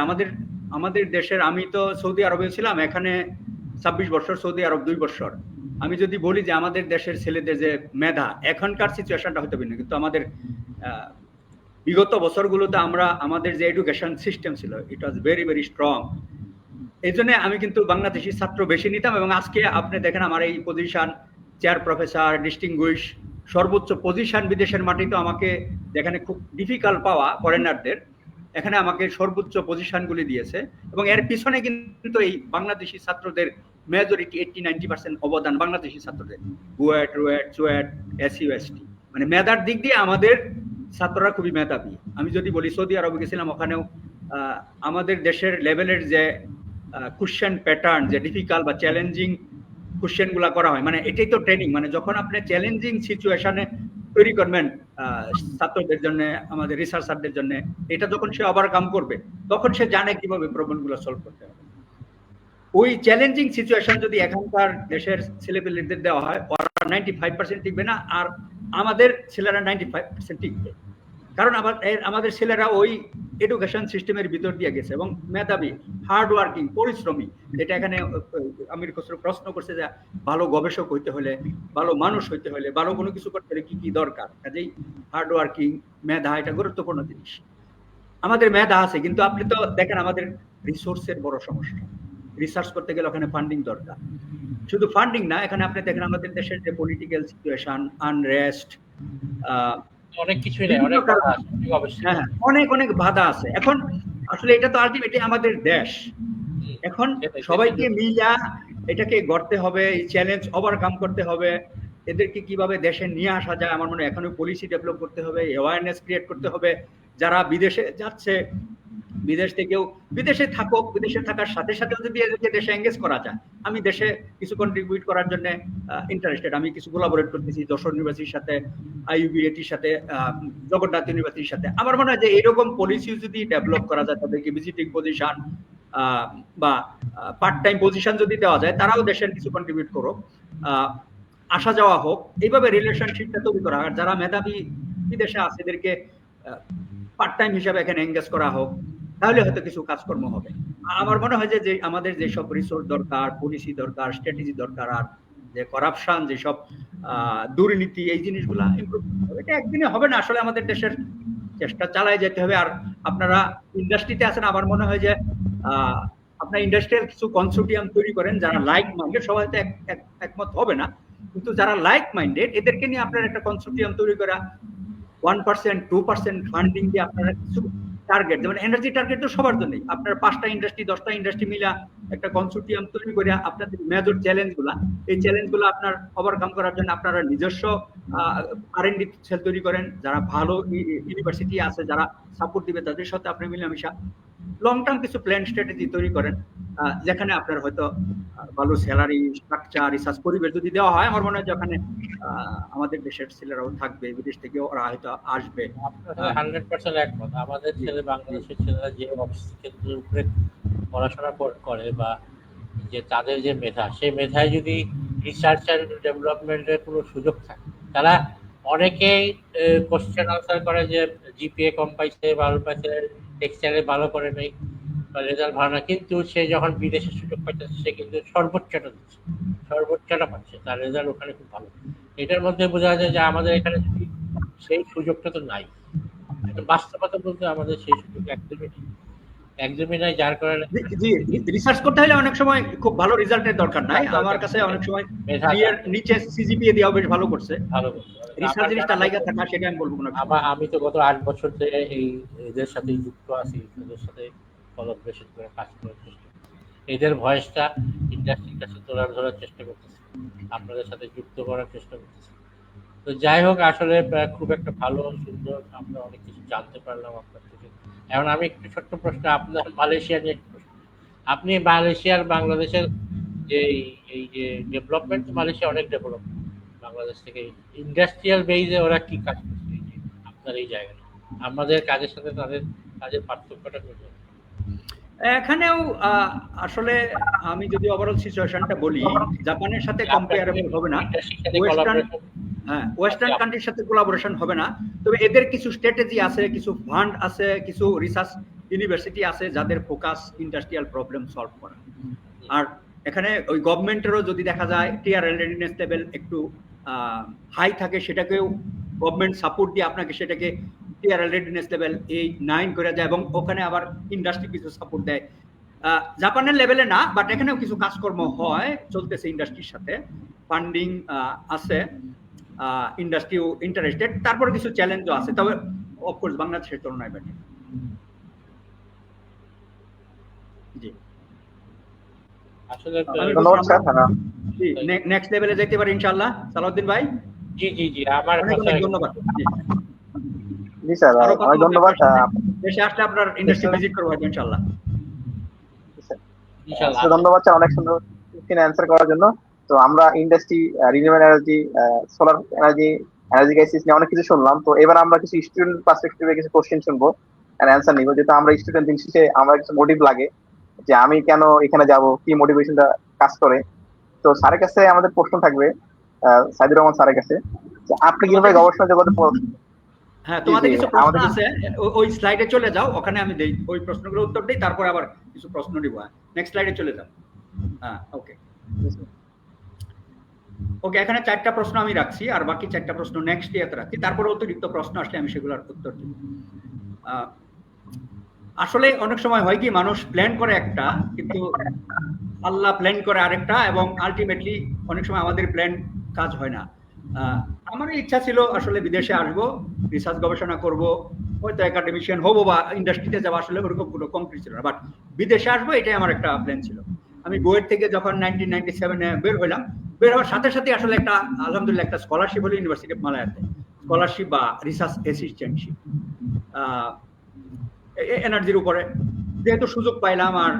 আমাদের দেশের, আমি তো সৌদি আরবে ছিলাম, এখানে 26 বছর, সৌদি আরব 2 বছর। আমি যদি বলি যে আমাদের দেশের ছেলেদের যে মেধা, এখনকার সিচুয়েশনটা হয়তো ভিন্ন, কিন্তু আমাদের বিগত বছরগুলোতে আমাদের যে এডুকেশন সিস্টেম ছিল, ইট ওয়াজ ভেরি ভেরি স্ট্রং। এই জন্য আমি কিন্তু বাংলাদেশি ছাত্র বেশি নিতাম। এবং আজকে আপনি দেখেন আমার এই পজিশন, চেয়ার প্রফেসর, ডিস্টিংগুইশ, সর্বোচ্চ পজিশন বিদেশের মাটিতে আমাকে, যেখানে খুব ডিফিকাল্ট পাওয়া ফরেনারদের, এখানে আমাকে সর্বোচ্চ পজিশনগুলি দিয়েছে। এবং এর পিছনে কিন্তু এই বাংলাদেশি ছাত্রদের মেজরিটি 80-90% অবদান বাংলাদেশি ছাত্রদের। বুয়েট, রুয়েট, চুয়েট, এসইউএসটি, মানে মেধার দিক দিয়ে আমাদের ছাত্ররা খুবই মেধাবী। আমি যদি বলি, সৌদি আরবে গেছিলাম, ওখানেও আমাদের দেশের লেভেলের যে কোশ্চেন প্যাটার্ন, যে ডিফিকাল্ট বা চ্যালেঞ্জিং কোশ্চেন গুলা করা হয়, মানে এটাই তো ট্রেনিং। মানে যখন আপনি চ্যালেঞ্জিং সিচুয়েশনে তৈরি করবেন ছাত্রদের জন্য, আমাদের রিসার্চারদের জন্য, এটা যখন সে ওভারকাম করবে তখন সে জানে কিভাবে প্রবলেম গুলো সলভ করতে হবে। ওই চ্যালেঞ্জিং সিচুয়েশন যদি এখনকার দেশের ছেলেপেলেদের দেওয়া হয়, ওরা 95% টিকবে না, আর আমাদের ছেলেরা 95% টিকবে। কারণ আমাদের ছেলেরা ওই এডুকেশন সিস্টেমের ভিতর দিয়ে গেছে এবং মেধাবী, হার্ড ওয়ার্কিং, পরিশ্রমী। যেটা এখানে আমির খসরু প্রশ্ন করছে যে ভালো গবেষক হইতে হলে, ভালো মানুষ হইতে হলে, ভালো কোনো কিছু করতে হলে কি কি দরকার, কাজেই হার্ড ওয়ার্কিং, মেধা এটা গুরুত্বপূর্ণ জিনিস। আমাদের মেধা আছে, কিন্তু আপনি তো দেখেন আমাদের রিসোর্সের বড় সমস্যা। রিসার্চ করতে গেলে ওখানে ফান্ডিং দরকার। শুধু ফান্ডিং না, এখানে আপনি দেখেন আমাদের দেশের যে পলিটিক্যাল সিচুয়েশন, আনরেস্ট, অনেক কিছুই নেই, অনেক বাধা আছে, হ্যাঁ অনেক অনেক বাধা আছে। এখন আসলে এটা তো আলটিমেটলি আমাদের দেশ, এখন সবাইকে মিলা এটাকে গড়তে হবে, এই চ্যালেঞ্জ ওভারকাম করতে হবে। এদেরকে কিভাবে দেশে নিয়ে আসা যায়, আমার মনে হয় এখনো পলিসি ডেভেলপ করতে হবে, অ্যাওয়ারনেস ক্রিয়েট করতে হবে। যারা বিদেশে যাচ্ছে, বিদেশ থেকেও, বিদেশে থাকুক, বিদেশে থাকার সাথে সাথে যদি এদেরকে দেশে এঙ্গেজ করা যায়। আমি দেশে কিছু কন্ট্রিবিউট করার জন্য ইন্টারেস্টেড। আমি কিছু কোলাবোরেট করতেছি যশোর ইউনিভার্সিটির সাথে, আইইউবিএটির সাথে, জগন্নাথ ইউনিভার্সিটির সাথে। আমার মনে হয় যে এরকম পলিসি যদি ডেভেলপ করা যায়, তাদেরকে ভিজিটিং পজিশন বা পার্ট টাইম পজিশন যদি দেওয়া যায়, তারাও দেশের কিছু কন্ট্রিবিউট করুক, আসা যাওয়া হোক, এইভাবে রিলেশনশিপটা তৈরি করা। আর যারা মেধাবী বিদেশে আছে এদেরকে পার্ট টাইম হিসাবে এখানে এঙ্গেজ করা হোক, তাহলে হয়তো কিছু কাজকর্ম হবে। আমার মনে হয় যে আমাদের যেসব রিসোর্স দরকার, পলিসি দরকার, স্ট্র্যাটেজি দরকার, আর যে করাপশন, যেসব দুর্নীতি, এই জিনিসগুলা ইমপ্রুভ করতে হবে। এটা একদিনে হবে না, আসলে আমাদের দেশের চেষ্টা চালায় যেতে হবে। আর আপনারা ইন্ডাস্ট্রিতে আছেন, আমার মনে হয় যে আপনার ইন্ডাস্ট্রিয়াল কিছু কনসোর্টিয়াম তৈরি করেন, যারা লাইক মাইন্ডেড, সবাই তো একমত হবে না, কিন্তু যারা লাইক মাইন্ডেড এদেরকে নিয়ে আপনার একটা কনসোর্টিয়াম তৈরি করা, 1%, 2% ফান্ডিং দিয়ে আপনারা কিছু টার্গেট, যেমন এনার্জি টার্গেট তো সবার জন্যই, আপনার 5টা ইন্ডাস্ট্রি 10টা ইন্ডাস্ট্রি মিলা একটা কনসোর্টিয়াম তৈরি করে আপনাদের মেজর চ্যালেঞ্জগুলা, এই চ্যালেঞ্জগুলো আপনার ওভারকাম করার জন্য আপনারা নিজস্ব R&D সেল তৈরি করেন। যারা ভালো ইউনিভার্সিটি আছে, যারা সাপোর্ট দিবে, তাদের সাথে আপনি মিলামিশা লং টার্ম কিছু প্ল্যান স্ট্র্যাটেজি তৈরি করেন, যেখানে আপনার হয়তো ভালো স্যালারি, স্ট্রাকচার, রিসার্চ পরিবেশ যদি দেওয়া হয়, আমার মনে হয় যে ওখানে আমাদের দেশের ছেলেরাও থাকবে, বিদেশ থেকে ওরা হয়তো আসবে। 100% একমত। আমাদের ছেলে, বাংলাদেশের ছেলেরা যে অবস্থার উপরে পড়াশোনা করে বা যে তাদের যে মেধা, সেই মেধায় যদি রিসার্চ অ্যান্ড ডেভেলপমেন্টের কোনো সুযোগ থাকে, তারা অনেকেই কোশ্চেন আনসার করে যে জিপিএ কম পাইছে, ভালো পাইছে, টেক্সটাইলে ভালো করে নেই, রেজাল্ট ভালো না, কিন্তু সে যখন বিদেশের সুযোগ পাইতেছে সে কিন্তু সর্বোচ্চটা দিচ্ছে, সর্বোচ্চটা পাচ্ছে, তার রেজাল্ট ওখানে খুব ভালো। এটার মধ্যে বোঝা যায় যে আমাদের এখানে যদি সেই সুযোগটা তো নাই, বাস্তবতা বলতে আমাদের সেই সুযোগ একদমই নাই, যার কারণে রিসার্চ করতে হলে অনেক সময় খুব ভালো রেজাল্টের দরকার নাই। আমার কাছে অনেক সময় নিচে সিজিপিএ দিয়ে বেশ ভালো করছে, ভালো রিসার্চ জিনিসটা লাগা থাকা, সেটা আমি বলবো না। আমি তো গত 8 বছর ধরে এদের সাথে যুক্ত আছি, এদের সাথে কোলাবোরেশন করে কাজ করার চেষ্টা, এদের ভয়েসটা ইন্ডাস্ট্রির কাছে ধরার চেষ্টা করতেছি, আপনাদের সাথে যুক্ত করার চেষ্টা করতেছি। তো যাই হোক, আসলে খুব একটা ভালো, সুন্দর, আমরা অনেক কিছু জানতে পারলাম আপনার থেকে। এখন আমি একটু ছোট্ট প্রশ্ন, আপনার মালয়েশিয়া নিয়ে আপনি মালয়েশিয়ার বাংলাদেশের যে এই যে ডেভেলপমেন্ট, মালয়েশিয়া অনেক ডেভেলপ, বাংলাদেশ থেকে ইন্ডাস্ট্রিয়াল বেইজে ওরা কি কাজ করছে আপনার এই জায়গায়, আমাদের কাজের সাথে তাদের কাজের পার্থক্যটা কি? এখানেও আসলে আমি যদি ওভারঅল সিচুয়েশনটা বলি, জাপানের সাথে কম্পেয়ারেবল হবে না, ওয়েস্টার্ন কান্ট্রির সাথে কোলাবোরেশন হবে না। তবে এদের কিছু স্ট্র্যাটেজি আছে, কিছু ফান্ড আছে, কিছু রিসার্চ ইউনিভার্সিটি আছে যাদের ফোকাস ইন্ডাস্ট্রিয়াল প্রবলেম সলভ করা। আর এখানে ওই গভর্নমেন্টেরও যদি দেখা যায় টিআরএল রেডিনেস লেভেল একটু হাই থাকে, সেটাকেও গভর্নমেন্ট সাপোর্ট দিয়ে আপনাকে সেটাকে টিআরএল রেডিনেস লেভেল 8-9 করে যায়, এবং ওখানে আবার ইন্ডাস্ট্রি কিছু সাপোর্ট দেয়। জাপানের লেভেলে না, বাট এখানেও কিছু কাজকর্ম হয়, চলতেছে ইন্ডাস্ট্রির সাথে, ফান্ডিং আছে, ইন্ডাস্ট্রিও ইন্টারেস্টেড। তারপরে কিছু চ্যালেঞ্জও আছে, তবে অফকোর্স বাংলাদেশের তুলনায় বেটার। জি, আসলে নেক্সট লেভেলে যেতে পারি ইনশাআল্লাহ। সালাউদ্দিন ভাই, জি জি জি, আমার অনেক ধন্যবাদ। জি স্যার, অনেক ধন্যবাদ। দেশে আসলে আপনার ইন্ডাস্ট্রি ভিজিট করব ইনশাআল্লাহ। ইনশাআল্লাহ, ধন্যবাদ স্যার অনেক সুন্দর কোশ্চেন অ্যানসার করার জন্য। তো আমরা industry, renewable energy, solar energy, energy crisis নিয়ে অনেক কিছু শুনলাম। তো এবার আমরা কিছু স্টুডেন্ট পার্সপেক্টিভে কিছু কোশ্চেন শুনবো আর অ্যান্সার নিবো, যেহেতু আমরা স্টুডেন্ট, দিন শেষে আমরা কিছু মোটিভ লাগে যে আমি কেন এখানে যাব, কি মোটিভেশনটা কাজ করে। তো স্যারের কাছে আমাদের প্রশ্ন থাকবে, সাইদুর রহমান স্যারের কাছে, যে আপনি কিভাবে গবেষণা জগতে হ্যাঁ, জি তোমাদের জি কিছু প্রশ্ন আমাদের আছে, ওই স্লাইডে চলে যাও, ওখানে আমি দেই ওই প্রশ্নগুলোর উত্তর দেই, তারপরে আবার কিছু প্রশ্ন নিব। নেক্সট স্লাইডে চলে যাও। হ্যাঁ, ওকে ওকে, এখানে 4টা প্রশ্ন আমি রাখছি, আর বাকি 4টা প্রশ্ন নেক্সট ইয়াতে রাখছি, তারপরে অতিরিক্ত প্রশ্ন আসলে আমি সেগুলোর উত্তর দিব। আসলে অনেক সময় হয় কি, মানুষ প্ল্যান করে একটা, কিন্তু আল্লাহ প্ল্যান করে আরেকটা, এবং আলটিমেটলি অনেক সময় আমাদের প্ল্যান কাজ হয় না। আমার ইচ্ছা ছিল আসলে বিদেশে আসবো, রিসার্চ গবেষণা করব, হয়তো একাডেমিশিয়ান হবো বা ইন্ডাস্ট্রিতে যাবো, আসলে ওরকম কোনো কমপ্লিট ছিল না, বাট বিদেশে আসবো এটাই আমার একটা প্ল্যান ছিল। আমি বুয়েট থেকে যখন 1997-এ বের হলাম, বের হওয়ার সাথে সাথে আসলে একটা আলহামদুলিল্লাহ একটা স্কলারশিপ হলো ইউনিভার্সিটি অফ মালায়াতে, স্কলারশিপ বা রিসার্চ অ্যাসিস্ট্যান্টশিপ এনার্জির উপরে। যেহেতু সুযোগ পাইলাম আর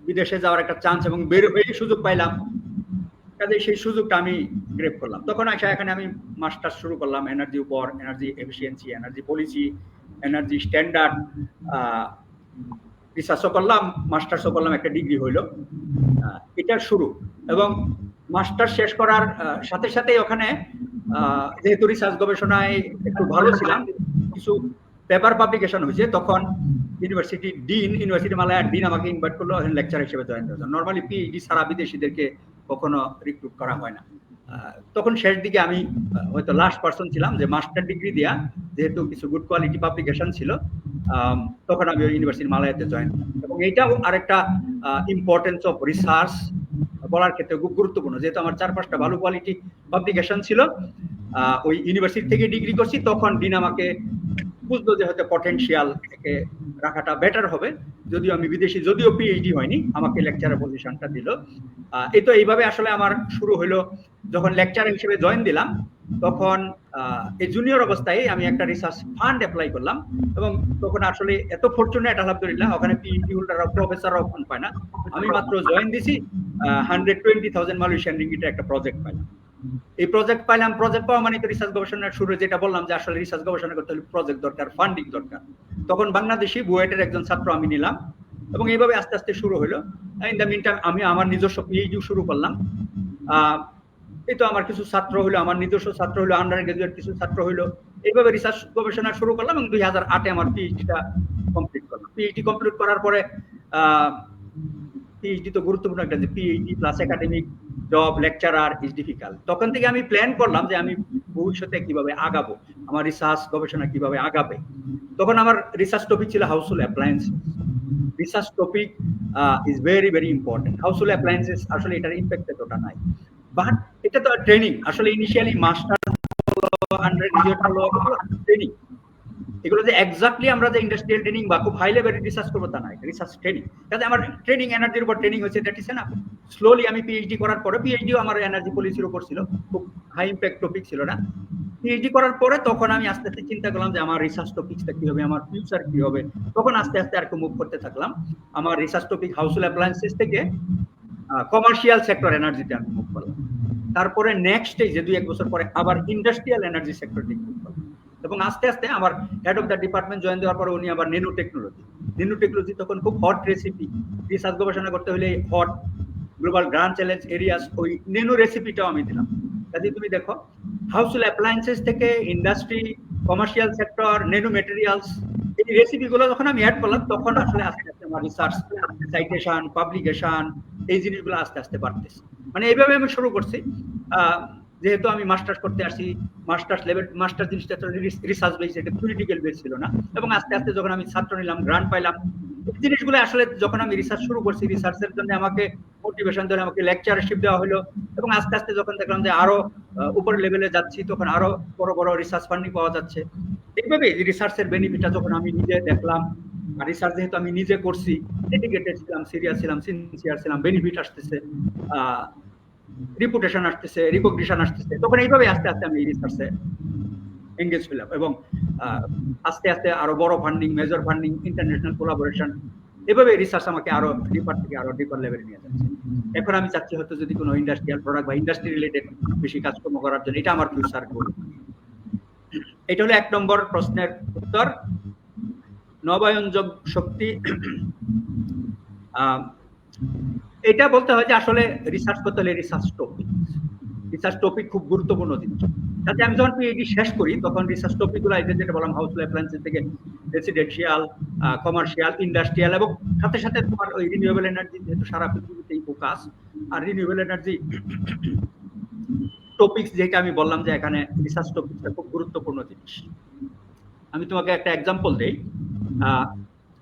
বিদেশে যাওয়ার একটা চান্স, এবং বের হয়ে সুযোগ পাইলাম, কাজে সেই সুযোগটা আমি গ্রেপ করলাম। তখন আসা এখানে আমি মাস্টার্স শুরু করলাম এনার্জির উপর, energy efficiency, energy policy, energy standard, রিসার্চও করলাম, মাস্টার্সও করলাম, একটা ডিগ্রি হইলো। এটা শুরু। এবং মাস্টার শেষ করার সাথে সাথে ওখানে যেহেতু রিসার্চ গবেষণায় একটু ভালো ছিলাম, কিছু পেপার পাবলিকেশন হয়েছে, তখন ইউনিভার্সিটি মালায়ার ডিন আমাকে ইনভাইট করলো লেকচার হিসেবে জয়েন করার জন্য। নর্মালি পিএইচডি ছাড়া বিদেশিদেরকে কখনো রিক্রুট করা হয় না। তখন শেষ দিকে আমি হয়তো লাস্ট পার্সন ছিলাম যে মাস্টার ডিগ্রি দেয়া, যেহেতু কিছু গুড কোয়ালিটি পাবলিকেশন ছিল, তখন আমি ইউনিভার্সিটি মালায়াতে জয়েন করলাম। এবং এইটাও আরেকটা ইম্পর্টেন্স অফ রিসার্চ বলার ক্ষেত্রে খুব গুরুত্বপূর্ণ, যেহেতু আমার 4-5টা ভালো কোয়ালিটি পাবলিকেশন ছিল, ওই ইউনিভার্সিটি থেকে ডিগ্রি করছি, তখন ডিন আমাকে বুঝলো যে হয়তো পটেনশিয়াল থেকে রাখাটা বেটার হবে, যদিও আমি বিদেশি, যদিও পিএইচডি হয়নি, আমাকে লেকচারার পজিশনটা দিল। এই তো এইভাবে আসলে আমার শুরু হলো। যখন লেকচারার হিসেবে জয়েন দিলাম, তখন এই জুনিয়র অবস্থায় আমি একটা রিসার্চ ফান্ড অ্যাপ্লাই করলাম, এবং তখন আসলে এত ফরচুনেট আলহামদুলিল্লাহ, ওখানে পিএইচডি হোল্ডাররা, প্রফেসররাও ফান্ড পায় না। আমি মাত্র জয়েন দিছি, 120,000 মালয়েশিয়ান রিঙ্গিটের একটা প্রজেক্ট পাইলাম। এই প্রজেক্ট পাইলাম, প্রজেক্ট পাওয়া মানে তো রিসার্চ গবেষণার শুরু, যেটা বললাম যে আসলে রিসার্চ গবেষণা করতে হলে প্রজেক্ট দরকার, ফান্ডিং দরকার। তখন বাংলাদেশি বুয়েটের একজন ছাত্র আমি নিলাম, এবং এইভাবে আস্তে আস্তে শুরু হলো। ইন দ্য মিন টাইম আমি আমার নিজস্ব পিএইচডি শুরু করলাম। এই তো আমার কিছু ছাত্র হলো, আমার নিজস্ব ছাত্র হলো, আন্ডার গ্রাজুয়েট কিছু ছাত্র হলো, এইভাবে রিসার্চ গবেষণা শুরু করলাম, এবং 2008-এ আমার পিএইচডিটা কমপ্লিট করলাম। পিএইচডি কমপ্লিট করার পরে পিএইচডি তো গুরুত্বপূর্ণ একটা, যে PhD plus academic job, lecturer is difficult. তখন থেকে আমি প্ল্যান করলাম যে আমি ভবিষ্যতে কিভাবে আগাবো, আমার রিসার্চ গবেষণা কিভাবে আগাবে। তখন আমার রিসার্চ টপিক ছিল household appliance. Research topic is very very important. Household appliances আসলে এটার ইম্প্যাক্ট এতটা নাই, বাট এটা তো ট্রেনিং। আসলে ইনিশিয়ালি মাস্টার, আন্ডার গ্রাজুয়েট হলো ট্রেনিং, এগুলো যে এক্স্যাক্টলি আমরা যে ইন্ডাস্ট্রিয়াল ট্রেনিং বা খুব হাই লেভেলের রিসার্চ করবো তা না, রিসার্চ ট্রেনিং। কাজে আমার ট্রেনিং এনার্জির উপর ট্রেনিং হয়েছে, দ্যাট ইজ এনাফ। স্লোলি আমি পিএইচডি করার পরে, পিএইচডিও আমার এনার্জি পলিসির উপর ছিল, খুব হাই ইম্প্যাক্ট টপিক ছিল না। পিএইচডি করার পরে তখন আমি আস্তে আস্তে চিন্তা করলাম যে আমার রিসার্চ টপিকসটা কি হবে, আমার ফিউচার কি হবে। তখন আস্তে আস্তে আর একটু মুভ করতে থাকলাম। আমার রিসার্চ টপিক হাউসহোল্ড অ্যাপ্লায়েন্সেস থেকে কমার্শিয়াল সেক্টর এনার্জিতে আমি মুভ করলাম। তারপরে নেক্সট স্টেজে 2-1 বছর পরে আবার ইন্ডাস্ট্রিয়াল এনার্জি সেক্টর দিকে মুভ করলাম। এবং আস্তে আস্তে আমার head of the department join দেওয়ার পরে উনি আবার ন্যানো টেকনোলজি তখন খুব হট রেসিপি, রিসার্চ গবেষণা করতে হলে hot global grand challenge areas, ওই ন্যানো রেসিপিটাও আমি দিলাম। কাজে তুমি দেখো, হাউসহোল্ড অ্যাপ্লায়েন্সেস থেকে industry, commercial sector, nano materials, এই রেসিপিগুলো যখন আমি অ্যাড করলাম, তখন আসলে আস্তে আস্তে আমার রিসার্চ, সাইটেশন, পাবলিকেশন, এই জিনিসগুলো আস্তে আস্তে বাড়তেছে। মানে এইভাবে আমি শুরু করছি। যেহেতু আমি মাস্টার্স করতে আসি, মাস্টার জিনিসটা রিসার্চ বেস, এটা পলিটিক্যাল বেস ছিল না। এবং আস্তে আস্তে যখন আমি ছাত্র নিলাম, গ্রান্ট পাইলাম, এই জিনিসগুলো আসলে যখন আমি রিসার্চ শুরু করছি, রিসার্চের জন্য আমাকে মোটিভেশন ধরে আমাকে লেকচারশিপ দেওয়া হলো। এবং আস্তে আস্তে যখন দেখলাম যে আরো উপর লেভেলে যাচ্ছি, তখন আরো বড় বড় রিসার্চ ফান্ডিং পাওয়া যাচ্ছে। এইভাবে রিসার্চের বেনিফিটটা যখন আমি নিজে দেখলাম, আর রিসার্চ যেহেতু আমি নিজে করছি, ডেডিকেটেড ছিলাম, সিরিয়াস ছিলাম, সিনসিয়ার ছিলাম, বেনিফিট আসতেছে, রিপুটেশন আসতেছে, রিকগনিশন আসতেছে, তখন এইভাবে আস্তে আস্তে আমি রিসার্চে এনগেজ হলাম। এবং আস্তে আস্তে আরো বড় funding, major funding, international collaboration, এভাবে রিসার্চ আমাকে আরো ডিপার থেকে আরো ডিপার লেভেলে নিয়ে যাচ্ছে। এখন আমি চাচ্ছি হয়তো যদি কোনো ইন্ডাস্ট্রিয়াল প্রোডাক্ট বা ইন্ডাস্ট্রি রিলেটেড বেশি কাজকর্ম করার জন্য, এটা আমার ফিউচার গোল। এটা হলো 1 নম্বর প্রশ্নের উত্তর। নবায়নযোগ্য শক্তি, এটা বলতে হয় যে আসলে রিসার্চ করতে হলে রিসার্চ টপিক খুব গুরুত্বপূর্ণ জিনিস। তাতে আমি যখন পিএইচডি শেষ করি তখন রিসার্চ টপিকগুলো যেটা বললাম হাউসহোল্ড অ্যাপ্লায়েন্সেস থেকে রেসিডেন্সিয়াল, কমার্শিয়াল, ইন্ডাস্ট্রিয়াল এবং সাথে সাথে তোমার ওই রিনিউয়েবল এনার্জি, যেহেতু সারা পৃথিবীতেই ফোকাস, আর রিনিউয়েবল এনার্জি টপিকস যেটা আমি বললাম যে এখানে রিসার্চ টপিকটা খুব গুরুত্বপূর্ণ জিনিস। আমি তোমাকে একটা এক্সাম্পল দেই।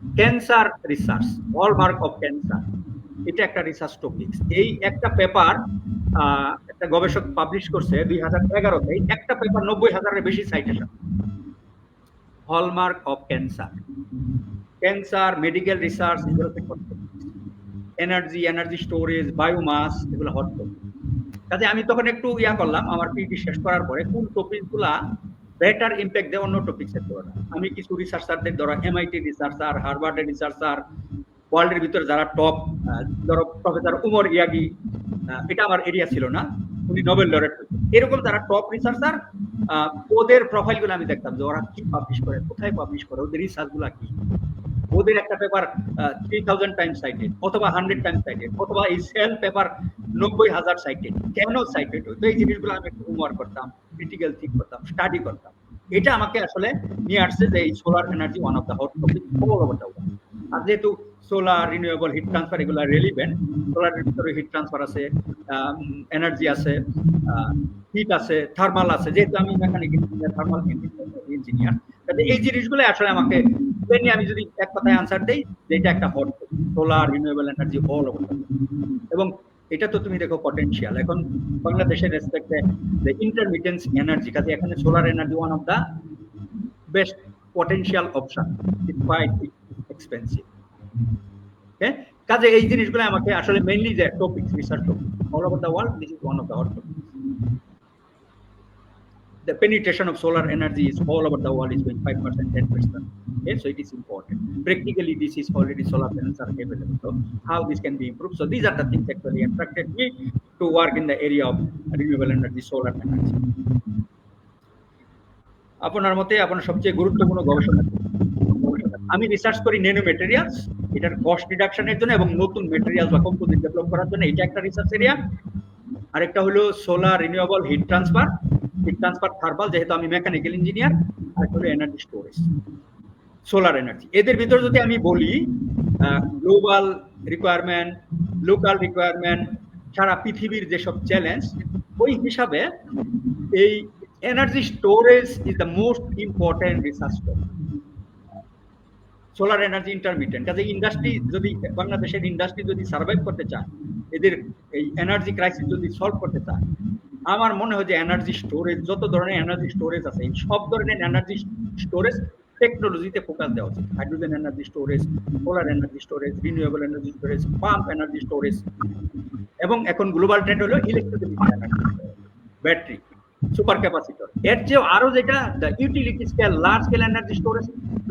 Cancer research, hallmark of cancer, এটা একটা রিসার্চ টপিক। এই একটা পেপার একটা গবেষক পাবলিশ করছে 2011-তে, একটা পেপার 90,000-এর বেশি citation. Hallmark of cancer, medical research, এগুলোতে এনার্জি স্টোরেজ, বায়োমাস, এগুলো হট টপিক। কাজে আমি তখন একটু করলাম আমার পিএইচডি শেষ করার পরে কোন টপিকগুলা বেটার ইম্প্যাক্ট দেয় অন্য টপিক্সের তুলনায়। আমি কিছু রিসার্চারদের, ধরো এমআইটি রিসার্চার, হার্ভার্ডের রিসার্চার, ওয়ার্ল্ডের ভিতরে যারা টপ, ধরো প্রফেসর উমর ইয়াগি, এটা আমার এরিয়া ছিল না, উনি নোবেল লরেট, এরকম যারা টপ রিসার্চার, ওদের প্রোফাইলগুলো আমি দেখতাম যে ওরা কি পাবলিশ করে, কোথায় পাবলিশ করে, ওদের রিসার্চগুলো কি। ওদের একটা পেপার 3000 টাইমস সাইটেড, অথবা 100 টাইমস সাইটেড, অথবা এই সেল পেপার 90,000 সাইটেড। কেন সাইটেড হতো এই জিনিসগুলো আমি একটু হোমওয়ার্ক করতাম, ক্রিটিক্যাল থিঙ্ক করতাম, স্টাডি করতাম। এটা আমাকে আসলে নিয়ে আসছে যে এই solar energy one of the hot topic all over the world. আর যেহেতু সোলার, রিনিউয়েবল, হিট ট্রান্সফার, এগুলো রেলিভেন্ট। সোলারের ভিতরে হিট ট্রান্সফার আছে, এনার্জি আছে, হিট আছে, থার্মাল আছে। যেহেতু আমি মেকানিক্যাল ইঞ্জিনিয়ার, থার্মাল ইঞ্জিনিয়ার, তাহলে এই জিনিসগুলো আসলে আমাকে, আমি যদি এক কথায় আনসার দেই যে এটা একটা hot topic, solar, renewable energy all over the world. এবং এটা তো তুমি দেখো পটেনশিয়াল, এখন বাংলাদেশের রেসপেক্টে যে ইন্টারমিটেন্স এনার্জি, কাজে এখানে solar energy one of the best potential option despite it's expensive. Okay, কাজে এই জিনিসগুলো আমাকে আসলে মেইনলি যে topics, research topic all over the world, this is one of the hot topics. The penetration of solar energy is all over the world is going 5%, 10%. Okay, so it is important. Practically, this is already solar panels are available. So how this can be improved? So these are the things actually attracted me to work in the area of renewable energy, solar energy. আপনার মতে আপনার সবচেয়ে গুরুত্বপূর্ণ গবেষণা, আমি research করি nano materials, এটার cost রিডাকশনের জন্য এবং নতুন ম্যাটেরিয়ালস বা কম্পোজিট ডেভেলপ করার জন্য, এটা একটা রিসার্চ এরিয়া। আরেকটা হলো solar, renewable, heat transfer thermal, যেহেতু আমি মেকানিক্যাল ইঞ্জিনিয়ার। আর হলো এনার্জি স্টোরেজ, সোলার এনার্জি। এদের ভিতরে যদি আমি বলি গ্লোবাল রিকোয়ারমেন্ট, লোকাল রিকোয়ারমেন্ট, সারা পৃথিবীর যেসব চ্যালেঞ্জ, ওই হিসাবে এই energy storage is the most important resource. Solar energy intermittent, কাজে ইন্ডাস্ট্রি যদি, বাংলাদেশের ইন্ডাস্ট্রি যদি সার্ভাইভ করতে চায়, এদের এই এনার্জি ক্রাইসিস যদি সলভ করতে চায়, আমার মনে হয় যে এনার্জি স্টোরেজ, যত ধরনের এনার্জি স্টোরেজ আছে, এই সব ধরনের এনার্জি স্টোরেজ টেকনোলজিতে ফোকাস দেওয়া উচিত। Hydrogen energy storage, solar energy storage, renewable energy storage, pump energy storage, এবং এখন গ্লোবাল ট্রেন্ড হলো electricity energy, battery, super capacitor. এর চেয়ে আরো যেটা utility scale, large scale energy storage,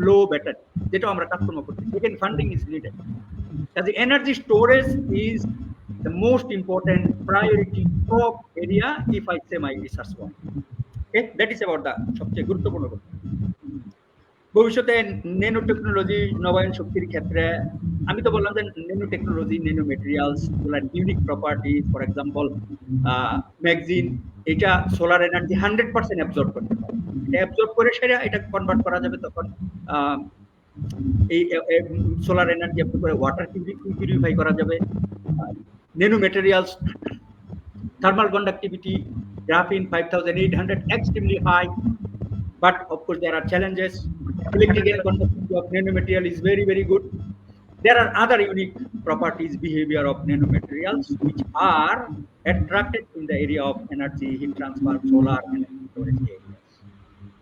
লো ব্যাটারি, যেটা আমরা কাজকর্ম করছি, সেকেন্ড ফান্ডিং ইজ নিডেড। কাজে energy storage is the most important priority top area if I say my research work. Okay, that is about the সবচেয়ে গুরুত্বপূর্ণ কথা। ভবিষ্যতে nano technology, নবায়ন শক্তির ক্ষেত্রে আমি তো বললাম যে ন্যানো টেকনোলজি, ন্যানো ম্যাটেরিয়ালস গুলার unique properties, for example magazine, এটা সোলার এনার্জি 100% অ্যাবজর্ব করতে পারে। এটা অ্যাবজর্ব করে সেটা এটা কনভার্ট করা যাবে, তখন এই সোলার এনার্জি অ্যাবজর্ব করে ওয়াটার পিউরিফাই করা যাবে। Nano materials, thermal conductivity, graphene 5800, extremely high, but of course there are challenges. Electrical conductivity of nanomaterial is very, very good. There are other unique properties, behavior of nanomaterials, which are attracted in the area of energy, heat transfer, solar energy storage areas.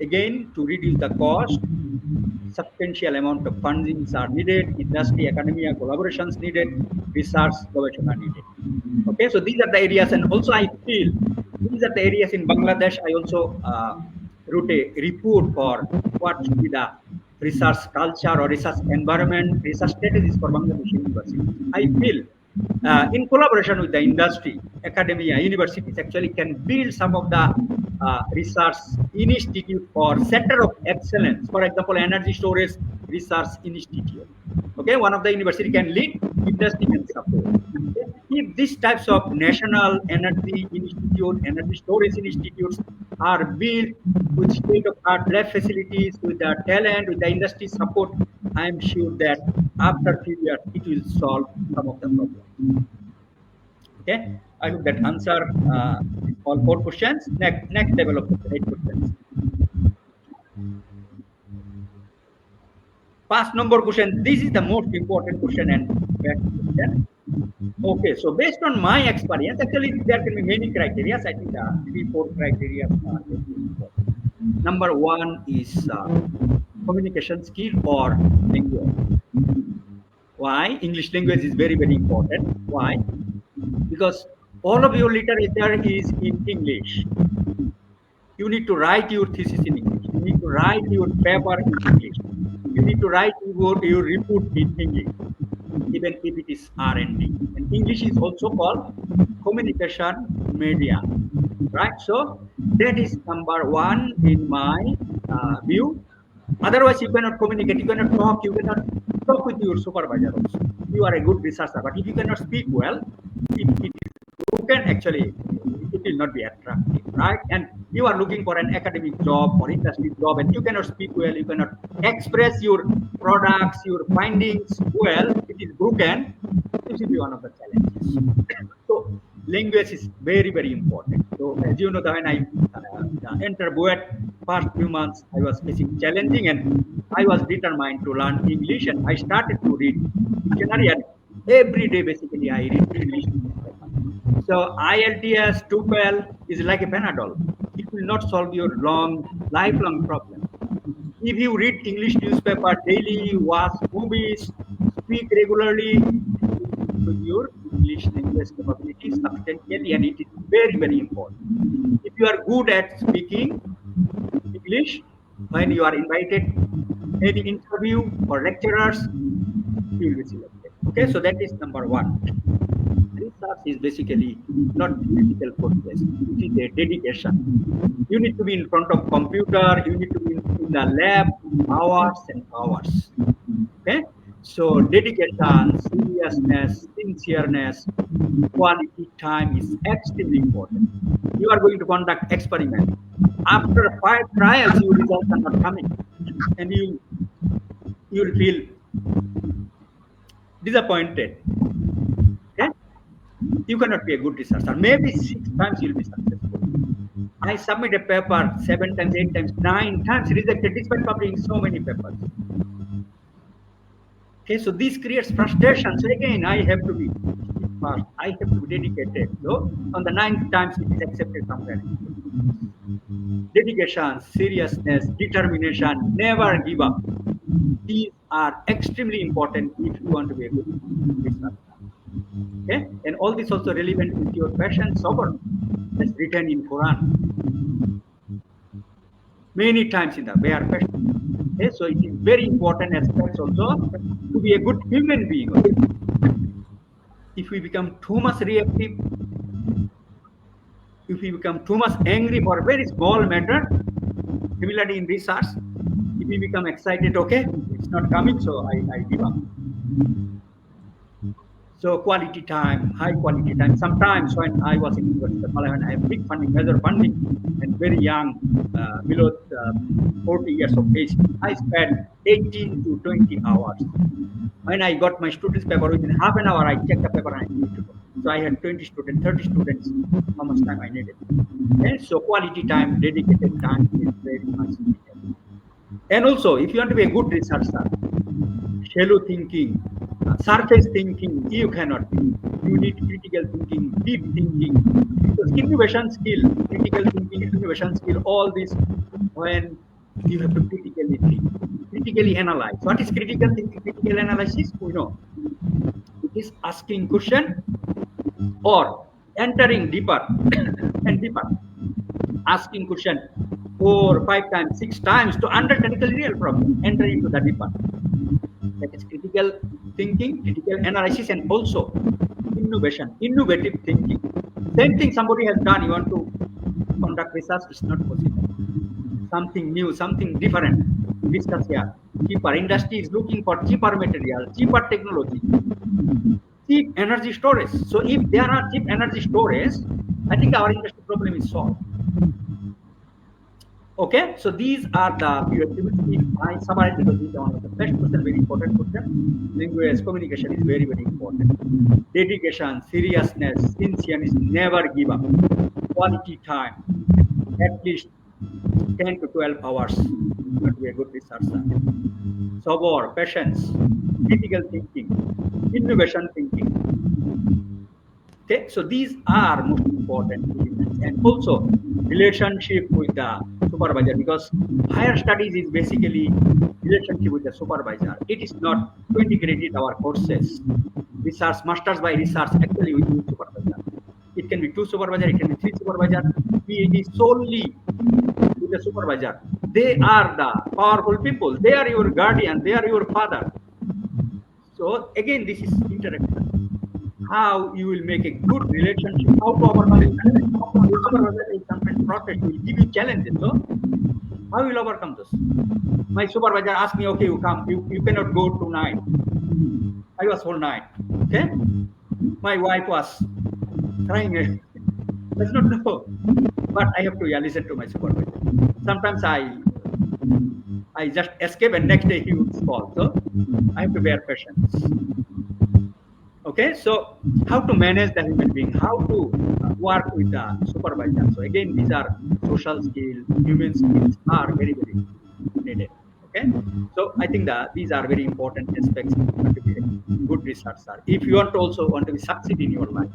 Again, to reduce the cost, substantial amount of funding are needed, industry, academia, collaborations needed, research, gobeshona needed. Okay, so these are the areas, and also I feel these are the areas in Bangladesh. I also wrote a report for what should be the research culture or research environment, research strategies for Bangladesh University. I feel in collaboration with the industry, academia, universities actually can build some of the research institute or center of excellence. For example, energy storage research institute. Okay, one of the university can lead, industry can support. Okay? If these types of national energy institute, energy storage institutes are built with state-of-art lab facilities, with the talent, with the industry support, I am sure that after 3 years it will solve some of the problems. Okay, I hope that answer all 4 questions. Next level of 8 questions. Past number question. This is the most important question and best question. Okay, so based on my experience, actually there can be many criteria. I think 3-4 criteria are very important. Number one is communication skill or language. Why? English language is very, very important. Why? Because all of your literature is in English. You need to write your thesis in English. You need to write your paper in English. You need to write your report in English, even if it is R&D. And English is also called communication media, right? So that is number one in my view. Otherwise, you cannot communicate, you cannot talk with your supervisor also. You are a good researcher, but if you cannot speak well, if it is broken, actually, it will not be attractive, right? And you are looking for an academic job or industry job, and you cannot speak well, you cannot express your products, your findings well, it is broken, this will be one of the challenges. So language is very, very important. So as you know, when I entered BUET, first few months I was facing challenging, and I was determined to learn English, and I started to read dictionary, and every day basically I read English. So IELTS, TOEFL is like a Panadol. It will not solve your lifelong problem. If you read English newspaper daily, watch movies, speak regularly, with your English language capability substantially, and it is very, very important. If you are good at speaking English, when you are invited any interview or lecturers, you will be selected. Okay, so that is number one. Research is basically not theoretical process. It is a dedication. You need to be in front of computer. You need to be in the lab hours and hours. Okay. So dedication, seriousness, sincereness, quality time is extremely important. You are going to conduct experiment. After 5 trials, your results are not coming, and you will feel disappointed. Okay? You cannot be a good researcher. Maybe 6 times you'll be successful. I submit a paper 7 times, 8 times, 9 times rejected despite publishing so many papers. Okay, so this creates frustration. So again, I have to be fast. I have to be dedicated. So on the 9th times, it is accepted somewhere. Dedication, seriousness, determination, never give up. These are extremely important if you want to be a good researcher. Okay, and all this also relevant with your passion, sabr, as written in Quran many times in the bare passion. Okay, so it is very important aspects also to be a good human being. Okay? If we become too much reactive, if we become too much angry for a very small matter, similarly in research, if we become excited, okay, it's not coming, so I give up. So quality time, high quality time. Sometimes when I was in University of Malaysia, I have big funding, major funding, and very young, below 40 years of age, I spent 18 to 20 hours. When I got my students' paper, within half an hour, I checked the paper and I needed to go. So I had 20 students, 30 students, how much time I needed. And so quality time, dedicated time is very much needed. And also, if you want to be a good researcher, shallow thinking, surface thinking, you cannot be. You need critical thinking, deep thinking. Because innovation skill, critical thinking, innovation skill, all this, when you have to critically think, critically analyze. What is critical thinking, critical analysis? We know. It is asking question or entering deeper and deeper. Asking question 4, 5 times, 6 times to understand the real problem, enter into the deeper. that is critical thinking, critical analysis, and also innovation, innovative thinking. Same thing somebody has done, you want to conduct research, it's not possible. Something new, something different, discuss here. Cheaper industry is looking for cheaper material, cheaper technology, cheap energy storage. So if there are cheap energy storage, I think our industry problem is solved. Okay, so these are the prerequisites. I summarize because these are one of the best questions, very important question. Language communication is very, very important. Dedication, seriousness, sincerity, never give up. Quality time, at least 10 to 12 hours to be a good researcher. Sabor, patience, critical thinking, innovation thinking. Okay, so these are most important elements, and also relationship with the supervisor, because higher studies is basically relationship with the supervisor. It is not to integrate our courses. Research, masters by research, actually with two supervisor. It can be two supervisor, it can be three supervisor. PhD solely with the supervisor. They are the powerful people. They are your guardian. They are your father. So again, this is interaction. How you will make a good relationship, how to overcome it. Supervisor is sometimes process will give you challenges. So how you will overcome this? My supervisor asked me, okay, you come, you cannot go tonight. I was whole night. Okay? My wife was crying. That's not no. But I have to listen to my supervisor. Sometimes I just escape and next day he would call. So I have to bear patience. Okay, so how to manage the human being, how to work with the supervisor. So again, these are social skills, human skills are very, very needed. Okay, so I think that these are very important aspects to be a good researcher. If you want to be succeed in your life.